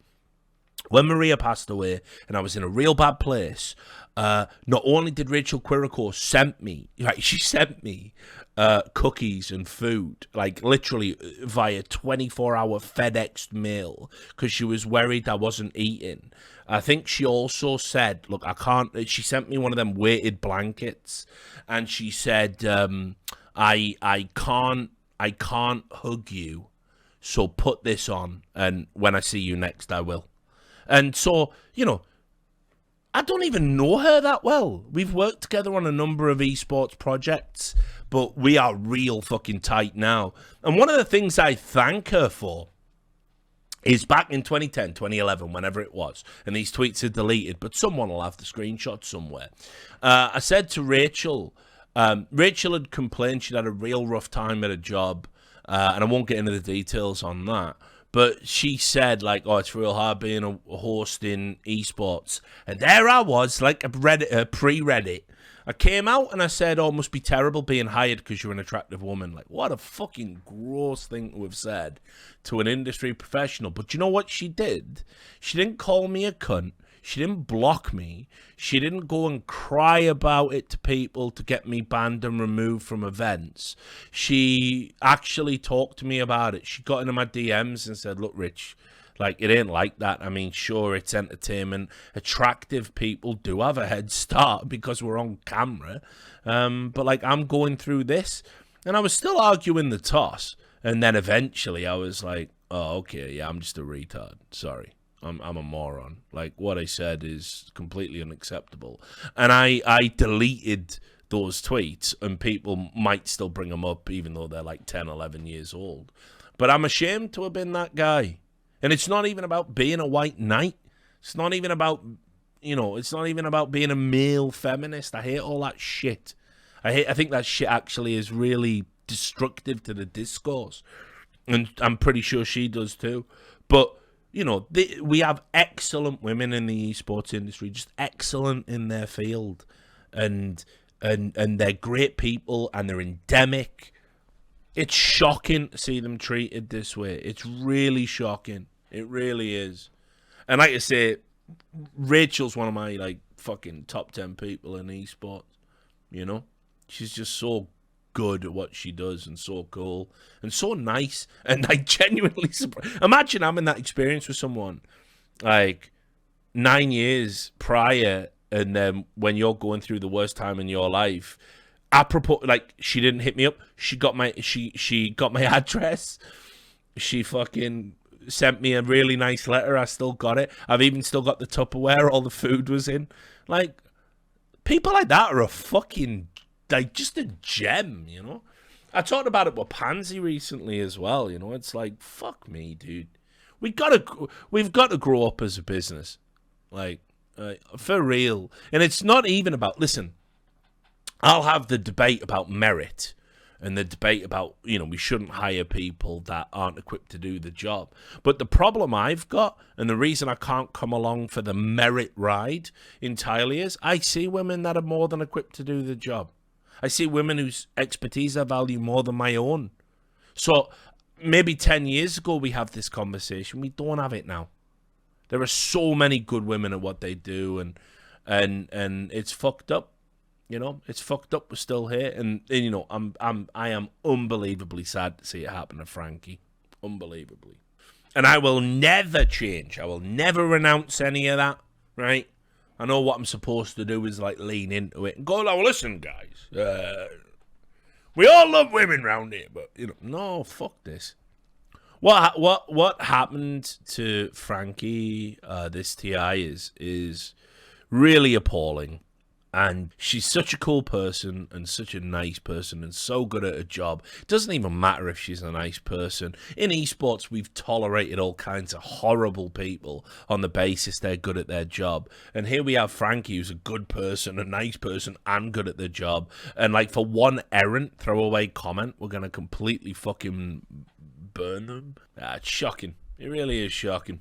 When Maria passed away and I was in a real bad place, not only did Rachel Quirico she sent me cookies and food, like literally via 24-hour FedEx mail, because she was worried I wasn't eating. I think she also said, look, she sent me one of them weighted blankets, and she said, I can't hug you, so put this on, and when I see you next, I will. And so, you know, I don't even know her that well. We've worked together on a number of esports projects, but we are real fucking tight now. And one of the things I thank her for is back in 2010, 2011, whenever it was, and these tweets are deleted, but someone will have the screenshot somewhere. I said to Rachel, Rachel had complained she'd had a real rough time at a job, and I won't get into the details on that, but she said, like, oh, it's real hard being a host in esports. And there I was, like a Redditor, pre-Reddit. I came out and I said, oh, it must be terrible being hired because you're an attractive woman. Like, what a fucking gross thing to have said to an industry professional. But you know what she did? She didn't call me a cunt. She didn't block me. She didn't go and cry about it to people to get me banned and removed from events. She actually talked to me about it. She got into my DMs and said, look, Rich, like, it ain't like that. I mean, sure, it's entertainment. Attractive people do have a head start because we're on camera. But, like, I'm going through this. And I was still arguing the toss. And then eventually I was like, oh, okay, yeah, I'm just a retard. Sorry. I'm a moron. Like, what I said is completely unacceptable. And I deleted those tweets, and people might still bring them up even though they're like 10, 11 years old. But I'm ashamed to have been that guy. And it's not even about being a white knight. It's not even about, you know, it's not even about being a male feminist. I hate all that shit. I think that shit actually is really destructive to the discourse. And I'm pretty sure she does too. But you know, we have excellent women in the esports industry, just excellent in their field, and they're great people, and they're endemic. It's shocking to see them treated this way. It's really shocking. It really is. And like I say, Rachel's one of my like fucking top 10 people in esports. You know, she's just so good at what she does and so cool and so nice and like genuinely surprised. Imagine having that experience with someone like 9 years prior, and then when you're going through the worst time in your life, apropos, like, she didn't hit me up, she got my address, she fucking sent me a really nice letter, I still got it, I've even still got the Tupperware all the food was in. Like, people like that are a fucking, like, just a gem, you know? I talked about it with Pansy recently as well, you know? It's like, fuck me, dude. We've got to grow up as a business. Like, for real. And it's not even about, listen, I'll have the debate about merit and the debate about, you know, we shouldn't hire people that aren't equipped to do the job. But the problem I've got, and the reason I can't come along for the merit ride entirely, is I see women that are more than equipped to do the job. I see women whose expertise I value more than my own. So maybe 10 years ago we have this conversation. We don't have it now. There are so many good women at what they do, and it's fucked up. You know, it's fucked up. We're still here, and you know, I am unbelievably sad to see it happen to Frankie. Unbelievably. And I will never change. I will never renounce any of that, right? I know what I'm supposed to do is like lean into it and go, "Oh, listen, guys, we all love women round here, but you know, no, fuck this." What happened to Frankie this TI is really appalling. And she's such a cool person and such a nice person and so good at her job. It doesn't even matter if she's a nice person. In esports, we've tolerated all kinds of horrible people on the basis they're good at their job. And here we have Frankie, who's a good person, a nice person, and good at their job. And like, for one errant throwaway comment, we're going to completely fucking burn them. It's shocking. It really is shocking.